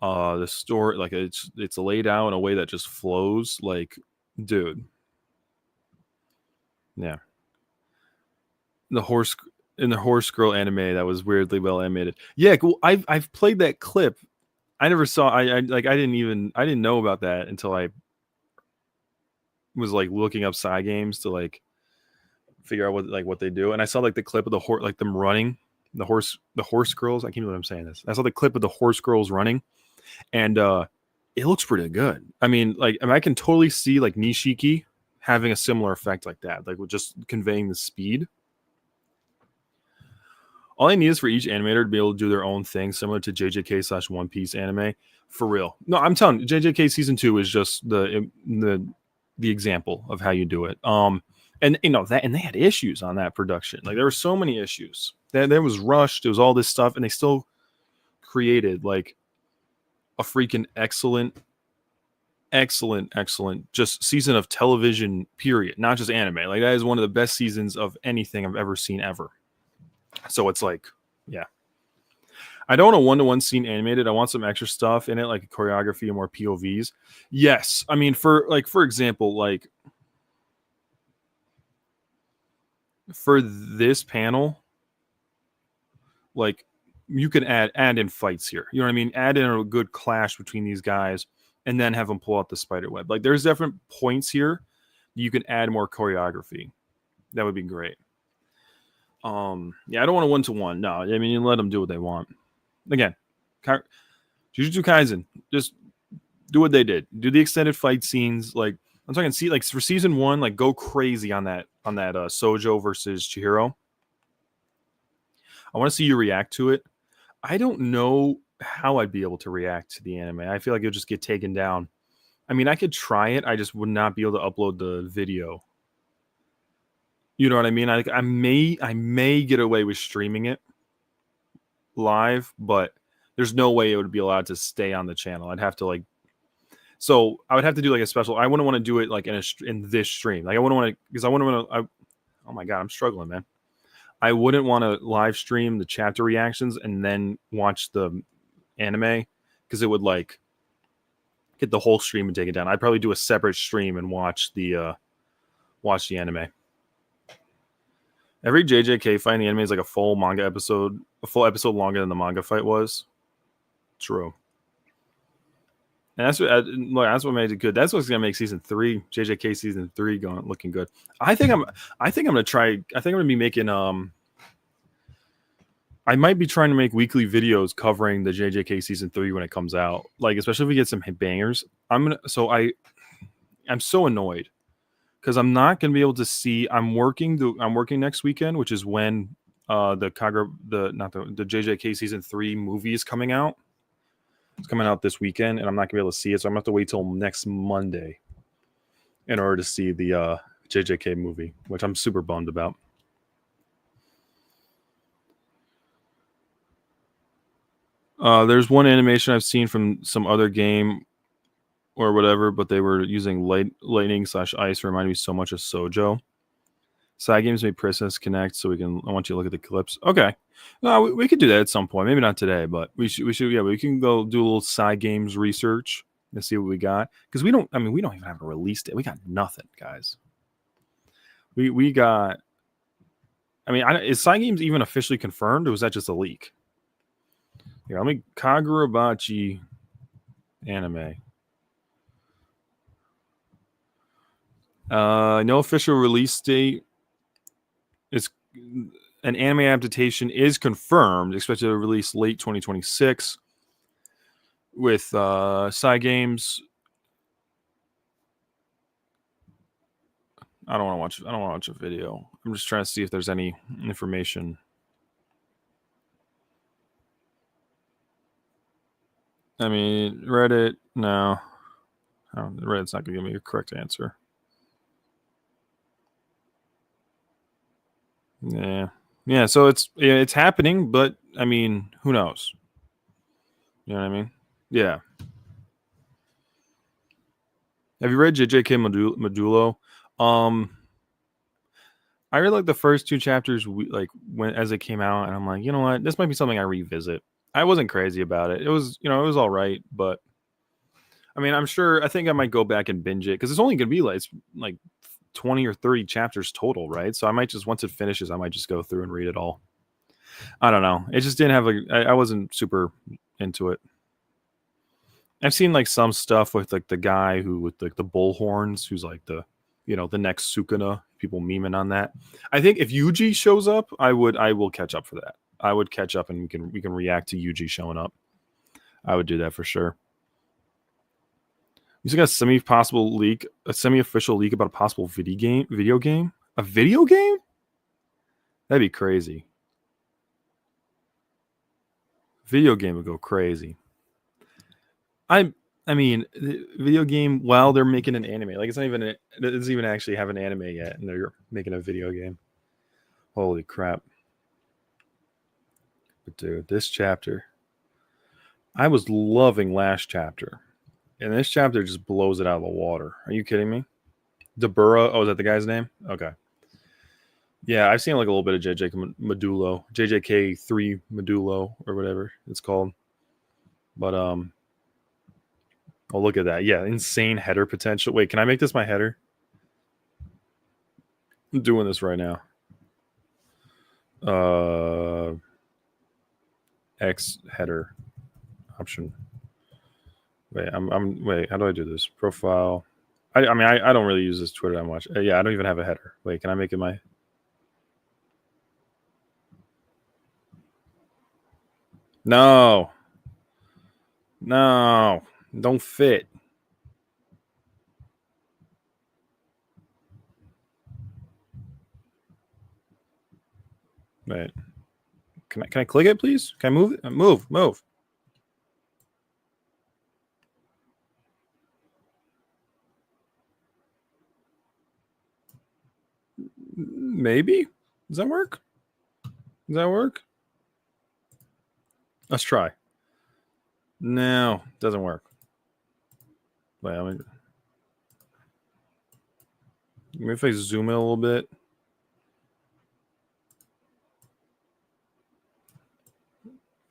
A: The story, like it's laid out in a way that just flows. Like, dude, yeah. The horse girl anime that was weirdly well animated. Yeah, cool. I've played that clip. I never saw. I didn't know about that until I was like looking up Cygames to like figure out what they do. And I saw like the clip of the horse, like them running. The horse girls. I can't believe I'm saying this. I saw the clip of the horse girls running, and it looks pretty good. I mean, I can totally see like Nishiki having a similar effect like that, like with just conveying the speed. All I need is for each animator to be able to do their own thing, similar to JJK / One Piece anime. For real. No, I'm telling you, JJK season 2 is just the example of how you do it. And they had issues on that production. Like there were so many issues. There was rushed. It was all this stuff, and they still created like a freaking excellent just season of television. Period. Not just anime. Like that is one of the best seasons of anything I've ever seen ever. So it's like, yeah. I don't want a one-to-one scene animated. I want some extra stuff in it, like a choreography and more POVs. Yes, I mean for example, like for this panel, like you can add in fights here. You know what I mean? Add in a good clash between these guys, and then have them pull out the spider web. Like there's different points here. You can add more choreography. That would be great. Yeah, I don't want a one-to-one. No, I mean you let them do what they want. Again, Jujutsu Kaisen, just do what they did. Do the extended fight scenes. Like I'm talking, see, like for season 1, like go crazy on that Sojo versus Chihiro. I want to see you react to it. I don't know how I'd be able to react to the anime. I feel like it'll just get taken down. I mean, I could try it. I just would not be able to upload the video. You know what I mean? I may get away with streaming it live, but there's no way it would be allowed to stay on the channel. I'd have to like, so I would have to do like a special. I wouldn't want to do it like in this stream. Like I wouldn't want to, because I wouldn't want to. Oh my god, I'm struggling, man. I wouldn't want to live stream the chapter reactions and then watch the anime, because it would like get the whole stream and take it down. I'd probably do a separate stream and watch the anime. Every JJK fight in the anime is like a full episode longer than the manga fight was. True. And that's what made it good. That's what's gonna make season 3, JJK season 3, looking good. I think I'm gonna try. I think I'm gonna be making I might be trying to make weekly videos covering the JJK season 3 when it comes out. Like especially if we get some bangers. I'm so annoyed because I'm not gonna be able to see. I'm working next weekend, which is when the JJK season 3 movie is coming out. It's coming out this weekend, and I'm not gonna be able to see it, so I'm gonna have to wait till next Monday in order to see the JJK movie, which I'm super bummed about. There's one animation I've seen from some other game or whatever, but they were using lightning/ice. Reminded me so much of Sojo. Side games made Princess Connect, so I want you to look at the clips. Okay, no, we could do that at some point. Maybe not today, but we should. Yeah, we can go do a little side games research and see what we got, because we don't even have a release date. We got nothing, guys. We got. I mean, is side games even officially confirmed, or was that just a leak? Here, let me Kagurabachi anime. No official release date. It's an anime adaptation is confirmed, expected to release late 2026 with side games. I don't want to watch a video. I'm just trying to see if there's any information. I mean, Reddit, no. Reddit's not going to give me a correct answer. Yeah. So it's happening, but I mean, who knows? You know what I mean? Yeah. Have you read JJK Modulo? I read like the first 2 chapters as it came out, and I'm like, you know what? This might be something I revisit. I wasn't crazy about it. It was, it was all right, but I mean, I think I might go back and binge it, because it's only going to be like 20 or 30 chapters total, right? So I might just, once it finishes, I might just go through and read it all. I don't know. It just didn't have I wasn't super into it. I've seen like some stuff with like the guy who with like the bull horns, who's like the next Sukuna. People memeing on that. I think if Yuji shows up, I will catch up for that. I would catch up, and we can react to Yuji showing up. I would do that for sure. We just got a semi-official leak about a possible video game. A video game? That'd be crazy. Video game would go crazy. I mean, video game while they're making an anime. Like it doesn't even actually have an anime yet, and they're making a video game. Holy crap. But dude, this chapter, I was loving last chapter, and this chapter just blows it out of the water. Are you kidding me? Dabura, oh, is that the guy's name? Okay. Yeah, I've seen like a little bit of Medulo, JJK3 Medulo or whatever it's called. But oh, look at that. Yeah, insane header potential. Wait, can I make this my header? I'm doing this right now. X header option. Wait, wait. How do I do this? Profile. I mean, I don't really use this Twitter that much. Yeah, I don't even have a header. Wait, can I make it my? No, no, don't fit. Wait, can I click it, please? Can I move it? Move. Maybe. Does that work? Does that work? Let's try. No, doesn't work. Wait, maybe if I zoom in a little bit.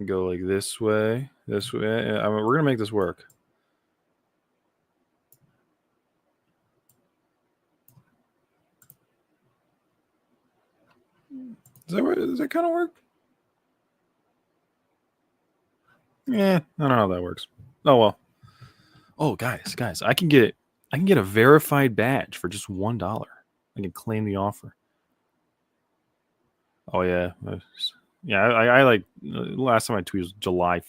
A: Go like this way. We're gonna make this work. Does that kind of work? Yeah, I don't know how that works. Oh well. Oh, guys, I can get a verified badge for just $1. I can claim the offer. Oh yeah, yeah. I like last time I tweeted was July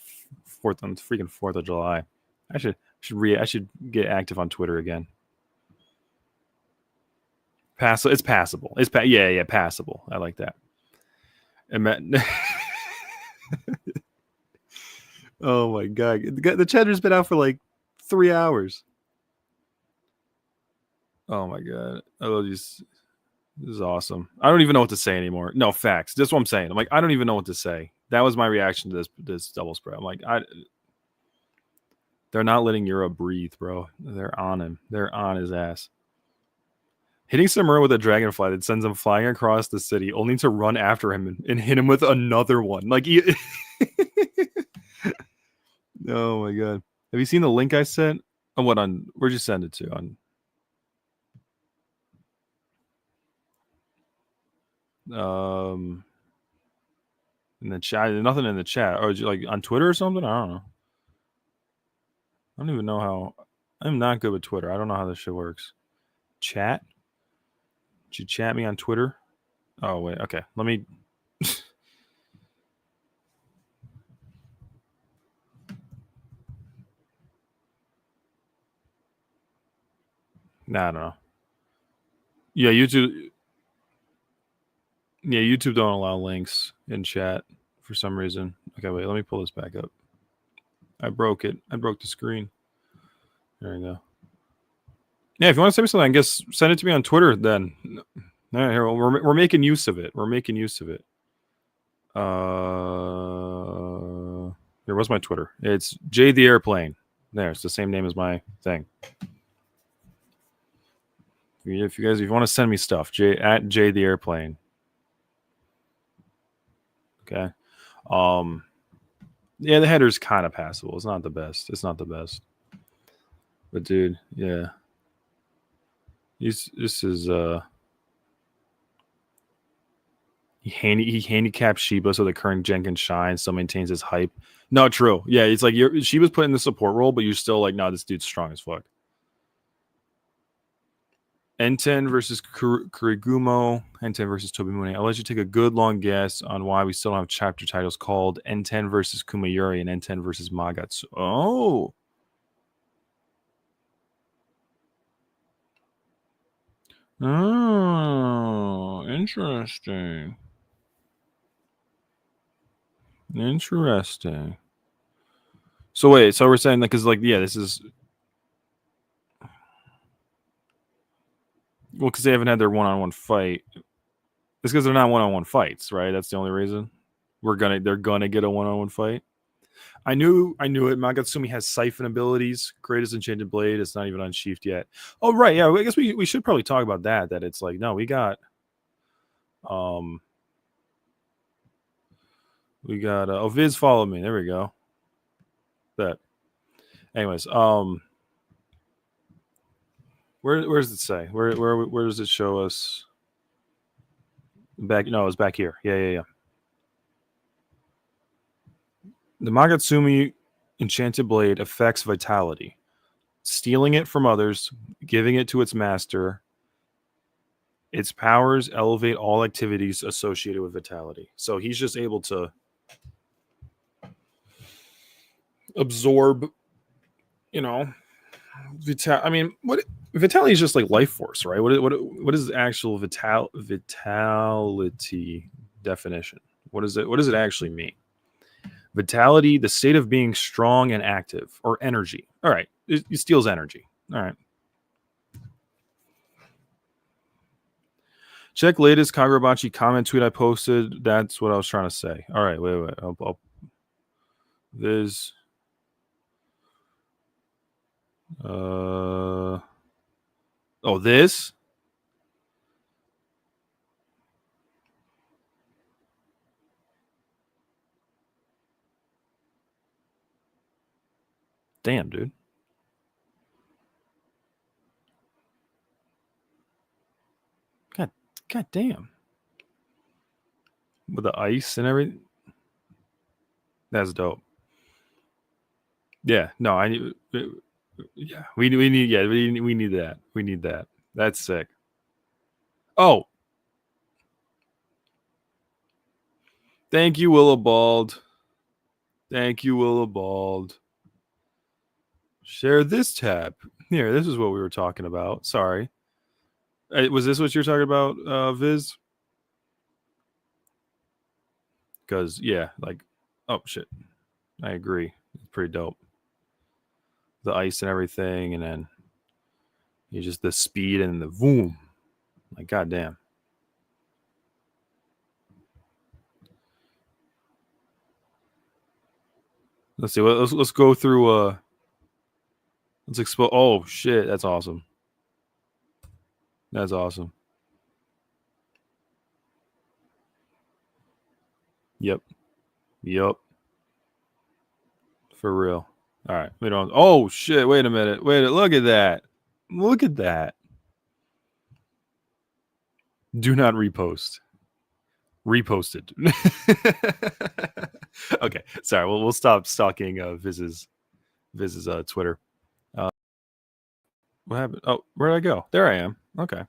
A: 4th on freaking 4th of July. I should get active on Twitter again. It's passable. Yeah, passable. I like that. Oh my god, the cheddar's been out for like 3 hours. Oh my god, this is awesome. I don't even know what to say anymore. No, facts. That's what I'm saying. I'm like, I don't even know what to say. That was my reaction to this double spread. I'm like, they're not letting Yura breathe, bro. They're on him. They're on his ass. Hitting Samura with a dragonfly that sends him flying across the city, only to run after him and hit him with another one. Like, oh my god! Have you seen the link I sent? Where'd you send it to? In the chat, nothing in the chat, or like on Twitter or something. I don't know. I don't even know how. I'm not good with Twitter. I don't know how this shit works. Chat? Did you chat me on Twitter? Oh wait, okay. Let me. Nah, I don't know. Yeah, YouTube. Yeah, YouTube don't allow links in chat for some reason. Okay, wait. Let me pull this back up. I broke it. I broke the screen. There we go. Yeah, if you want to send me something, I guess send it to me on Twitter then. All right, here, we're making use of it. We're making use of it. Here, what's my Twitter? It's Jay the Airplane. There, it's the same name as my thing. If you want to send me stuff, at Jay the Airplane. Okay. Yeah, the header's kind of passable. It's not the best. But dude, yeah. This is he handicaps Shiba so the current gen can shine, still maintains his hype. No, true. Yeah, it's like Shiba's put in the support role, but you're still like, no, this dude's strong as fuck. N10 versus Kurigumo, N10 versus Tobimune. I'll let you take a good long guess on why we still don't have chapter titles called N10 versus Kumayuri and N10 versus Magatsu. Oh. Oh, interesting. Interesting. So wait, so we're saying that because, like, yeah, this is well, because they haven't had their one-on-one fight. It's because they're not one-on-one fights, right? That's the only reason. They're gonna get a one-on-one fight. I knew it. Magatsumi has siphon abilities. Greatest Enchanted Blade. It's not even unsheathed yet. Oh right, yeah. I guess we should probably talk about that. That it's like, no, we got We got Viz followed me. There we go. That. Anyways, where does it say? Where does it show us? Back? No, it's back here. Yeah. The Magatsumi Enchanted Blade affects vitality. Stealing it from others, giving it to its master. Its powers elevate all activities associated with vitality. So he's just able to absorb, I mean, what vitality is just like life force, right? What is actual vitality definition? What does it actually mean? Vitality, the state of being strong and active, or energy. All right, it steals energy. All right. Check latest Kagurabachi comment tweet I posted. That's what I was trying to say. All right, wait. There's this. Damn, dude. God damn. With the ice and everything. That's dope. Yeah, no, I need. Yeah, we need. Yeah, we need that. We need that. That's sick. Oh, thank you, Willowbald. Thank you, Willowbald. Share this tab. Here, this is what we were talking about. Sorry. Was this what you're talking about, Viz? Because yeah, like, oh shit, I agree. It's pretty dope. The ice and everything, and then you just the speed and the boom. Like, goddamn. Let's see. Let's go through. Let's expose. Oh shit, that's awesome. That's awesome. Yep. For real. All right. We don't. Oh shit! Wait a minute. Look at that. Look at that. Do not repost. Reposted. Okay. Sorry. We'll stop stalking Viz's Twitter. What happened? Oh, where did I go? There I am. Okay.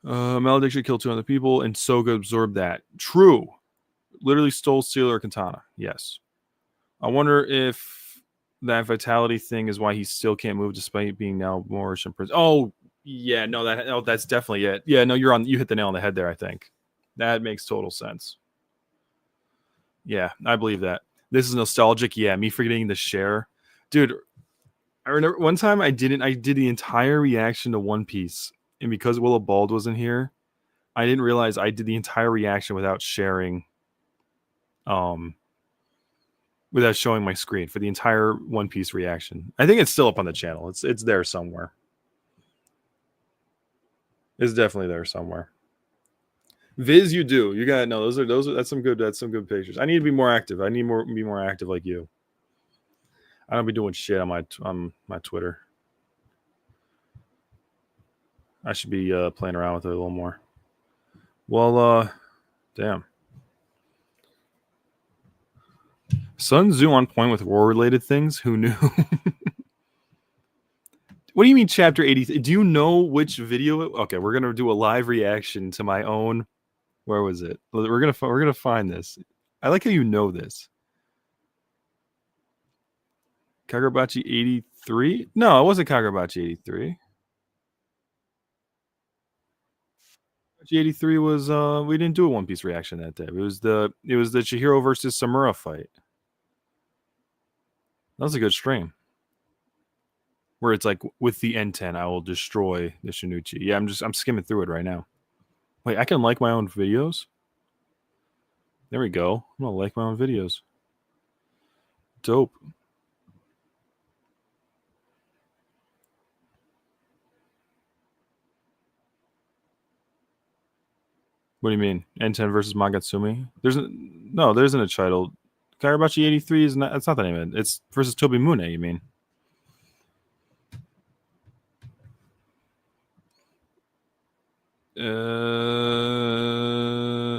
A: Malediction killed 200 people, and Soga absorbed that. True. Literally stole Steel or Katana. Yes. I wonder if that vitality thing is why he still can't move despite being now more imprisoned. Oh, yeah. No, that's definitely it. Yeah, no, you hit the nail on the head there, I think. That makes total sense. Yeah, I believe that. This is nostalgic. Yeah, me forgetting to share. Dude, I remember one time I did the entire reaction to One Piece, and because Willow Bald wasn't here, I didn't realize I did the entire reaction without sharing, without showing my screen for the entire One Piece reaction. I think it's still up on the channel. It's there somewhere. It's definitely there somewhere. Viz, you do. You got no. That's some good pictures. I need to be more active. I need be more active like you. I don't be doing shit on my Twitter. I should be playing around with it a little more. Well, damn. Sun Tzu on point with war-related things? Who knew? What do you mean chapter 80? Do you know which video? Okay, we're going to do a live reaction to my own. Where was it? We're going to find this. I like how you know this. Kagurabachi 83? No, it wasn't Kagurabachi 83. 83 was we didn't do a One Piece reaction that day. It was the Chihiro versus Samura fight. That was a good stream. Where it's like, with the N10, I will destroy the Shinichi. Yeah, I'm skimming through it right now. Wait, I can like my own videos? There we go. I'm gonna like my own videos. Dope. What do you mean? N10 versus Magatsumi? No, there isn't a title. Kagurabachi 83 is not. That's not the name of it. It's versus Toby Mune. You mean?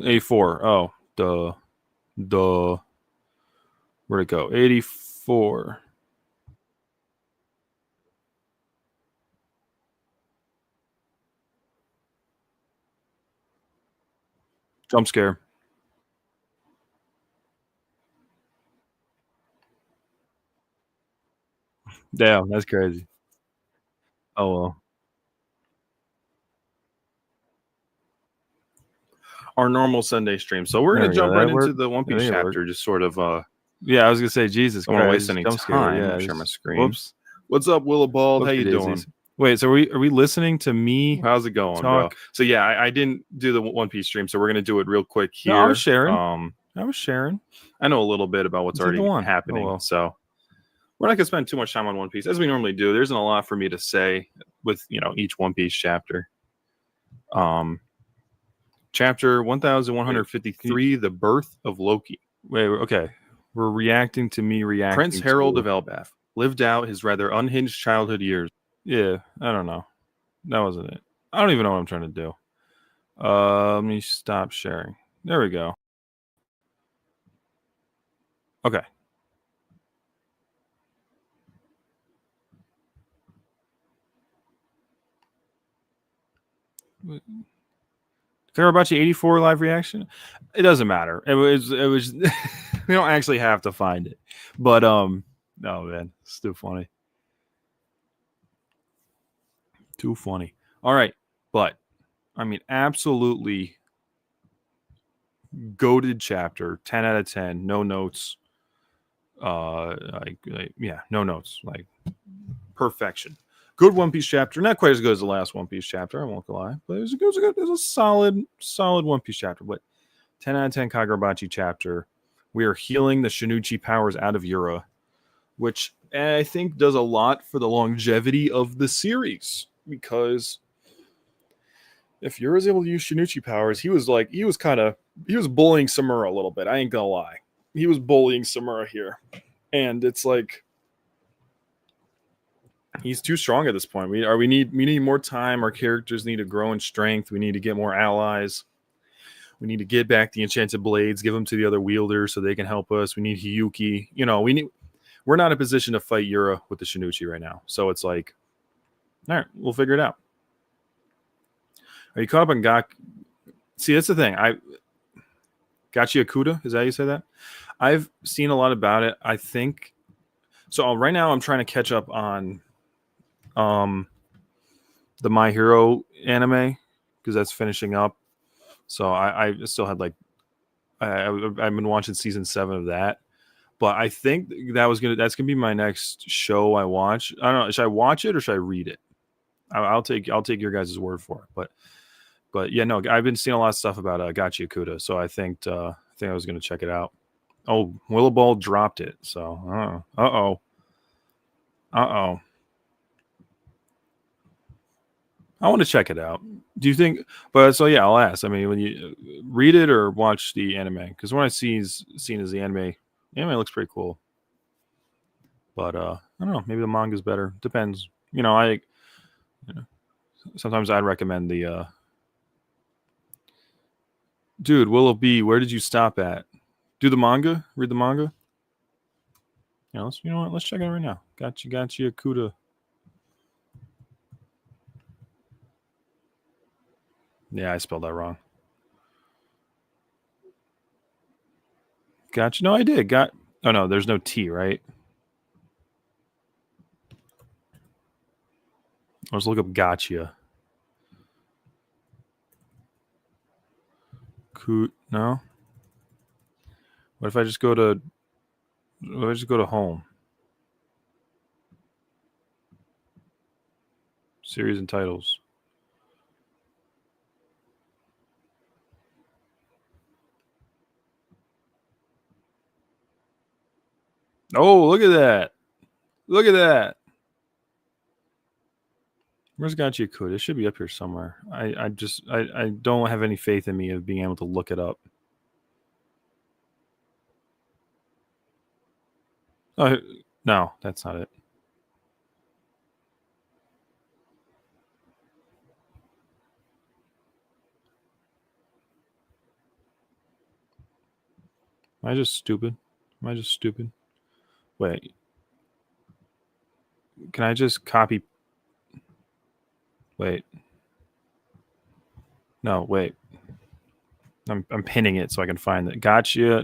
A: A4. Oh, duh. Where'd it go? 84. Jump scare. Damn, that's crazy. Oh well. Our normal Sunday stream. So we're
B: There
A: gonna
B: we go.
A: jump
B: That
A: right into
B: worked.
A: the One
B: I
A: Piece
B: think it worked.
A: chapter. Just sort of.
B: Yeah, I was gonna say, Jesus
A: Don't want to
B: Christ,
A: waste any
B: jump scare.
A: time.
B: Yeah,
A: Share my
B: just-
A: screen.
B: Whoops.
A: What's up, Willowbald? How
B: Whoopsie
A: you doing?
B: daisies. Wait, so are we listening to me?
A: How's it going, bro?
B: Talk.
A: So yeah, I didn't do the One Piece stream, so we're gonna do it real quick here.
B: No, I was sharing.
A: I know a little bit about what's
B: It's like the
A: already
B: one.
A: happening,
B: Oh, well.
A: so we're not gonna spend too much time on One Piece as we normally do. There isn't a lot for me to say with each One Piece chapter. Chapter 1153, The Birth of Loki.
B: Wait, okay. We're reacting to me reacting.
A: Prince Harold
B: to...
A: of Elbaf lived out his rather unhinged childhood years.
B: Yeah, I don't know. That wasn't it. I don't even know what I'm trying to do. Let me stop sharing. There we go. Okay. Kagurabachi 84 live reaction. It doesn't matter. It was. We don't actually have to find it, but oh man, it's too funny. Too funny. All right, but I mean, absolutely goated chapter. 10 out of 10. No notes. Yeah, no notes. Like perfection. Good One Piece chapter. Not quite as good as the last One Piece chapter. I won't lie, but it was a solid One Piece chapter. But 10 out of 10 Kagurabachi chapter. We are healing the Shinichi powers out of Yura, which I think does a lot for the longevity of the series. Because if Yura's able to use Shinichi powers, he was bullying Samura a little bit. I ain't gonna lie. He was bullying Samura here. And it's like he's too strong at this point. We need more time. Our characters need to grow in strength. We need to get more allies. We need to get back the enchanted blades, give them to the other wielders so they can help us. We need Hiyuki. We're not in a position to fight Yura with the Shinichi right now. So it's like, all right, we'll figure it out. Are you caught up on Gak? See, that's the thing. Gachi Akuda, is that how you say that? I've seen a lot about it. I think so. Right now, I'm trying to catch up on the My Hero anime because that's finishing up. So I still had I've been watching season 7 of that, but I think that's gonna be my next show I watch. I don't know. Should I watch it or should I read it? I'll take your guys' word for it. But yeah, no, I've been seeing a lot of stuff about Gachi Akuda, so I think I was gonna check it out. Oh, Willowball dropped it. So uh oh. I want to check it out. Do you think? But so yeah, I'll ask. I mean, when you read it or watch the anime, because when I seen is the anime looks pretty cool. But I don't know. Maybe the manga's better. Depends. Sometimes I'd recommend the. Dude, Willow B, where did you stop at? Do the manga. Read the manga. Yeah, you know what? Let's check it out right now. Gotcha, Akuda. Yeah, I spelled that wrong. Gotcha. No, I did. Oh no, there's no T, right? Let's look up gotcha. No. What if I just go to home? Series and titles. Oh, look at that. Look at that. Where's Gachiakuda? It should be up here somewhere. I don't have any faith in me of being able to look it up. Oh, no, that's not it. Am I just stupid? Wait. Can I just copy? Wait. No, wait. I'm pinning it so I can find it. Gotcha.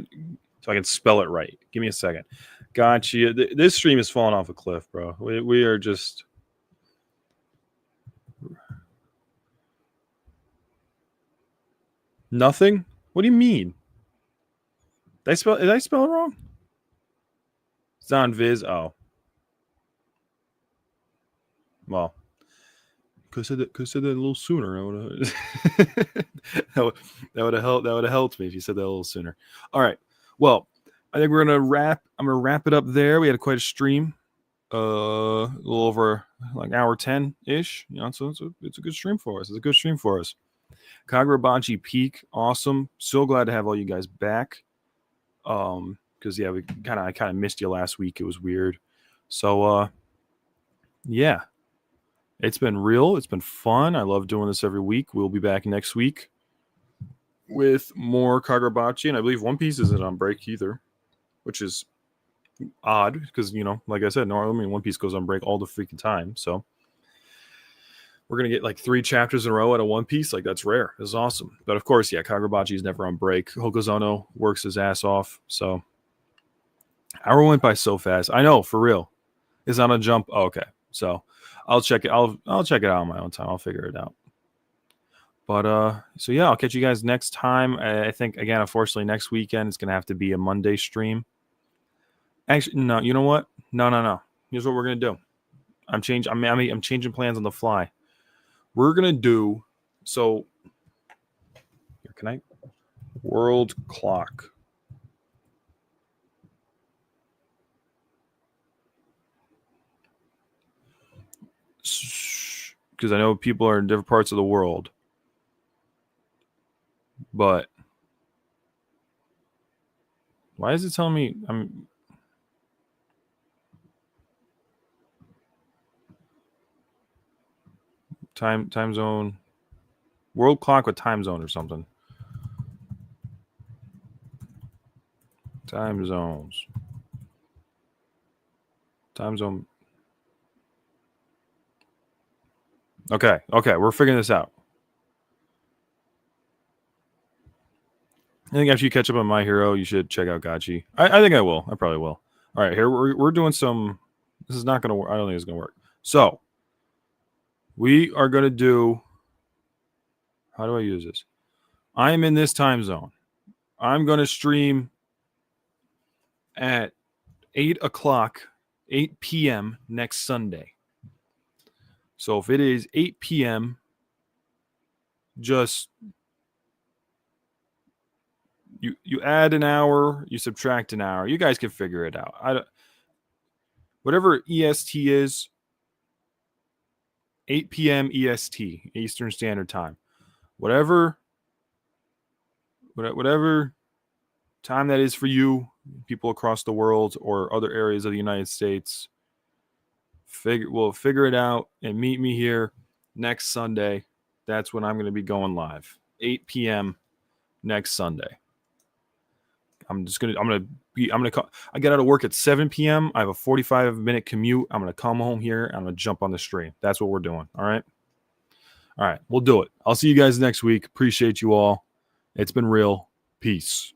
B: So I can spell it right. Give me a second. Gotcha. This stream is falling off a cliff, bro. We are just. Nothing? What do you mean? Did I spell it wrong? Zonviz. Oh. Well. Could have said that a little sooner. That would have helped. That would have helped me if you said that a little sooner. All right. Well, I think we're gonna wrap. I'm gonna wrap it up there. We had quite a stream. A little over like hour 10 ish. You know, so it's a good stream for us. Kagurabachi peak, awesome. So glad to have all you guys back. Because yeah, I kind of missed you last week. It was weird. So yeah. It's been real. It's been fun. I love doing this every week. We'll be back next week with more Kagurabachi, and I believe One Piece isn't on break either, which is odd because, you know, like I said, normally One Piece goes on break all the freaking time. So we're going to get like 3 chapters in a row out of One Piece. Like, that's rare. It's awesome. But of course, yeah, Kagurabachi is never on break. Hokuzono works his ass off. So hour went by so fast. I know, for real. It's on a jump. Oh, okay. So I'll check it. I'll check it out on my own time. I'll figure it out. But so yeah, I'll catch you guys next time. I think again, unfortunately, next weekend it's gonna have to be a Monday stream. Actually, no. You know what? No. Here's what we're gonna do. I'm changing plans on the fly. We're gonna do so. Here, can I? World clock. Because I know people are in different parts of the world. But why is it telling me I'm time zone, world clock with time zone or something? Time zones. Time zone. Okay, we're figuring this out. I think after you catch up on My Hero, you should check out Gachi. I think I will. I probably will. All right, here we're doing some. This is not going to work. I don't think it's going to work. So we are going to do. How do I use this? I am in this time zone. I'm going to stream at 8 p.m. next Sunday. So if it is 8 p.m., just you add an hour, you subtract an hour. You guys can figure it out. Whatever EST is, 8 p.m. EST, Eastern Standard Time. Whatever time that is for you, people across the world or other areas of the United States, we'll figure it out and meet me here next Sunday. That's when I'm going to be going live. 8 p.m. next Sunday. I get out of work at 7 p.m. I have a 45-minute commute. I'm going to come home here. I'm going to jump on the stream. That's what we're doing. All right. We'll do it. I'll see you guys next week. Appreciate you all. It's been real. Peace.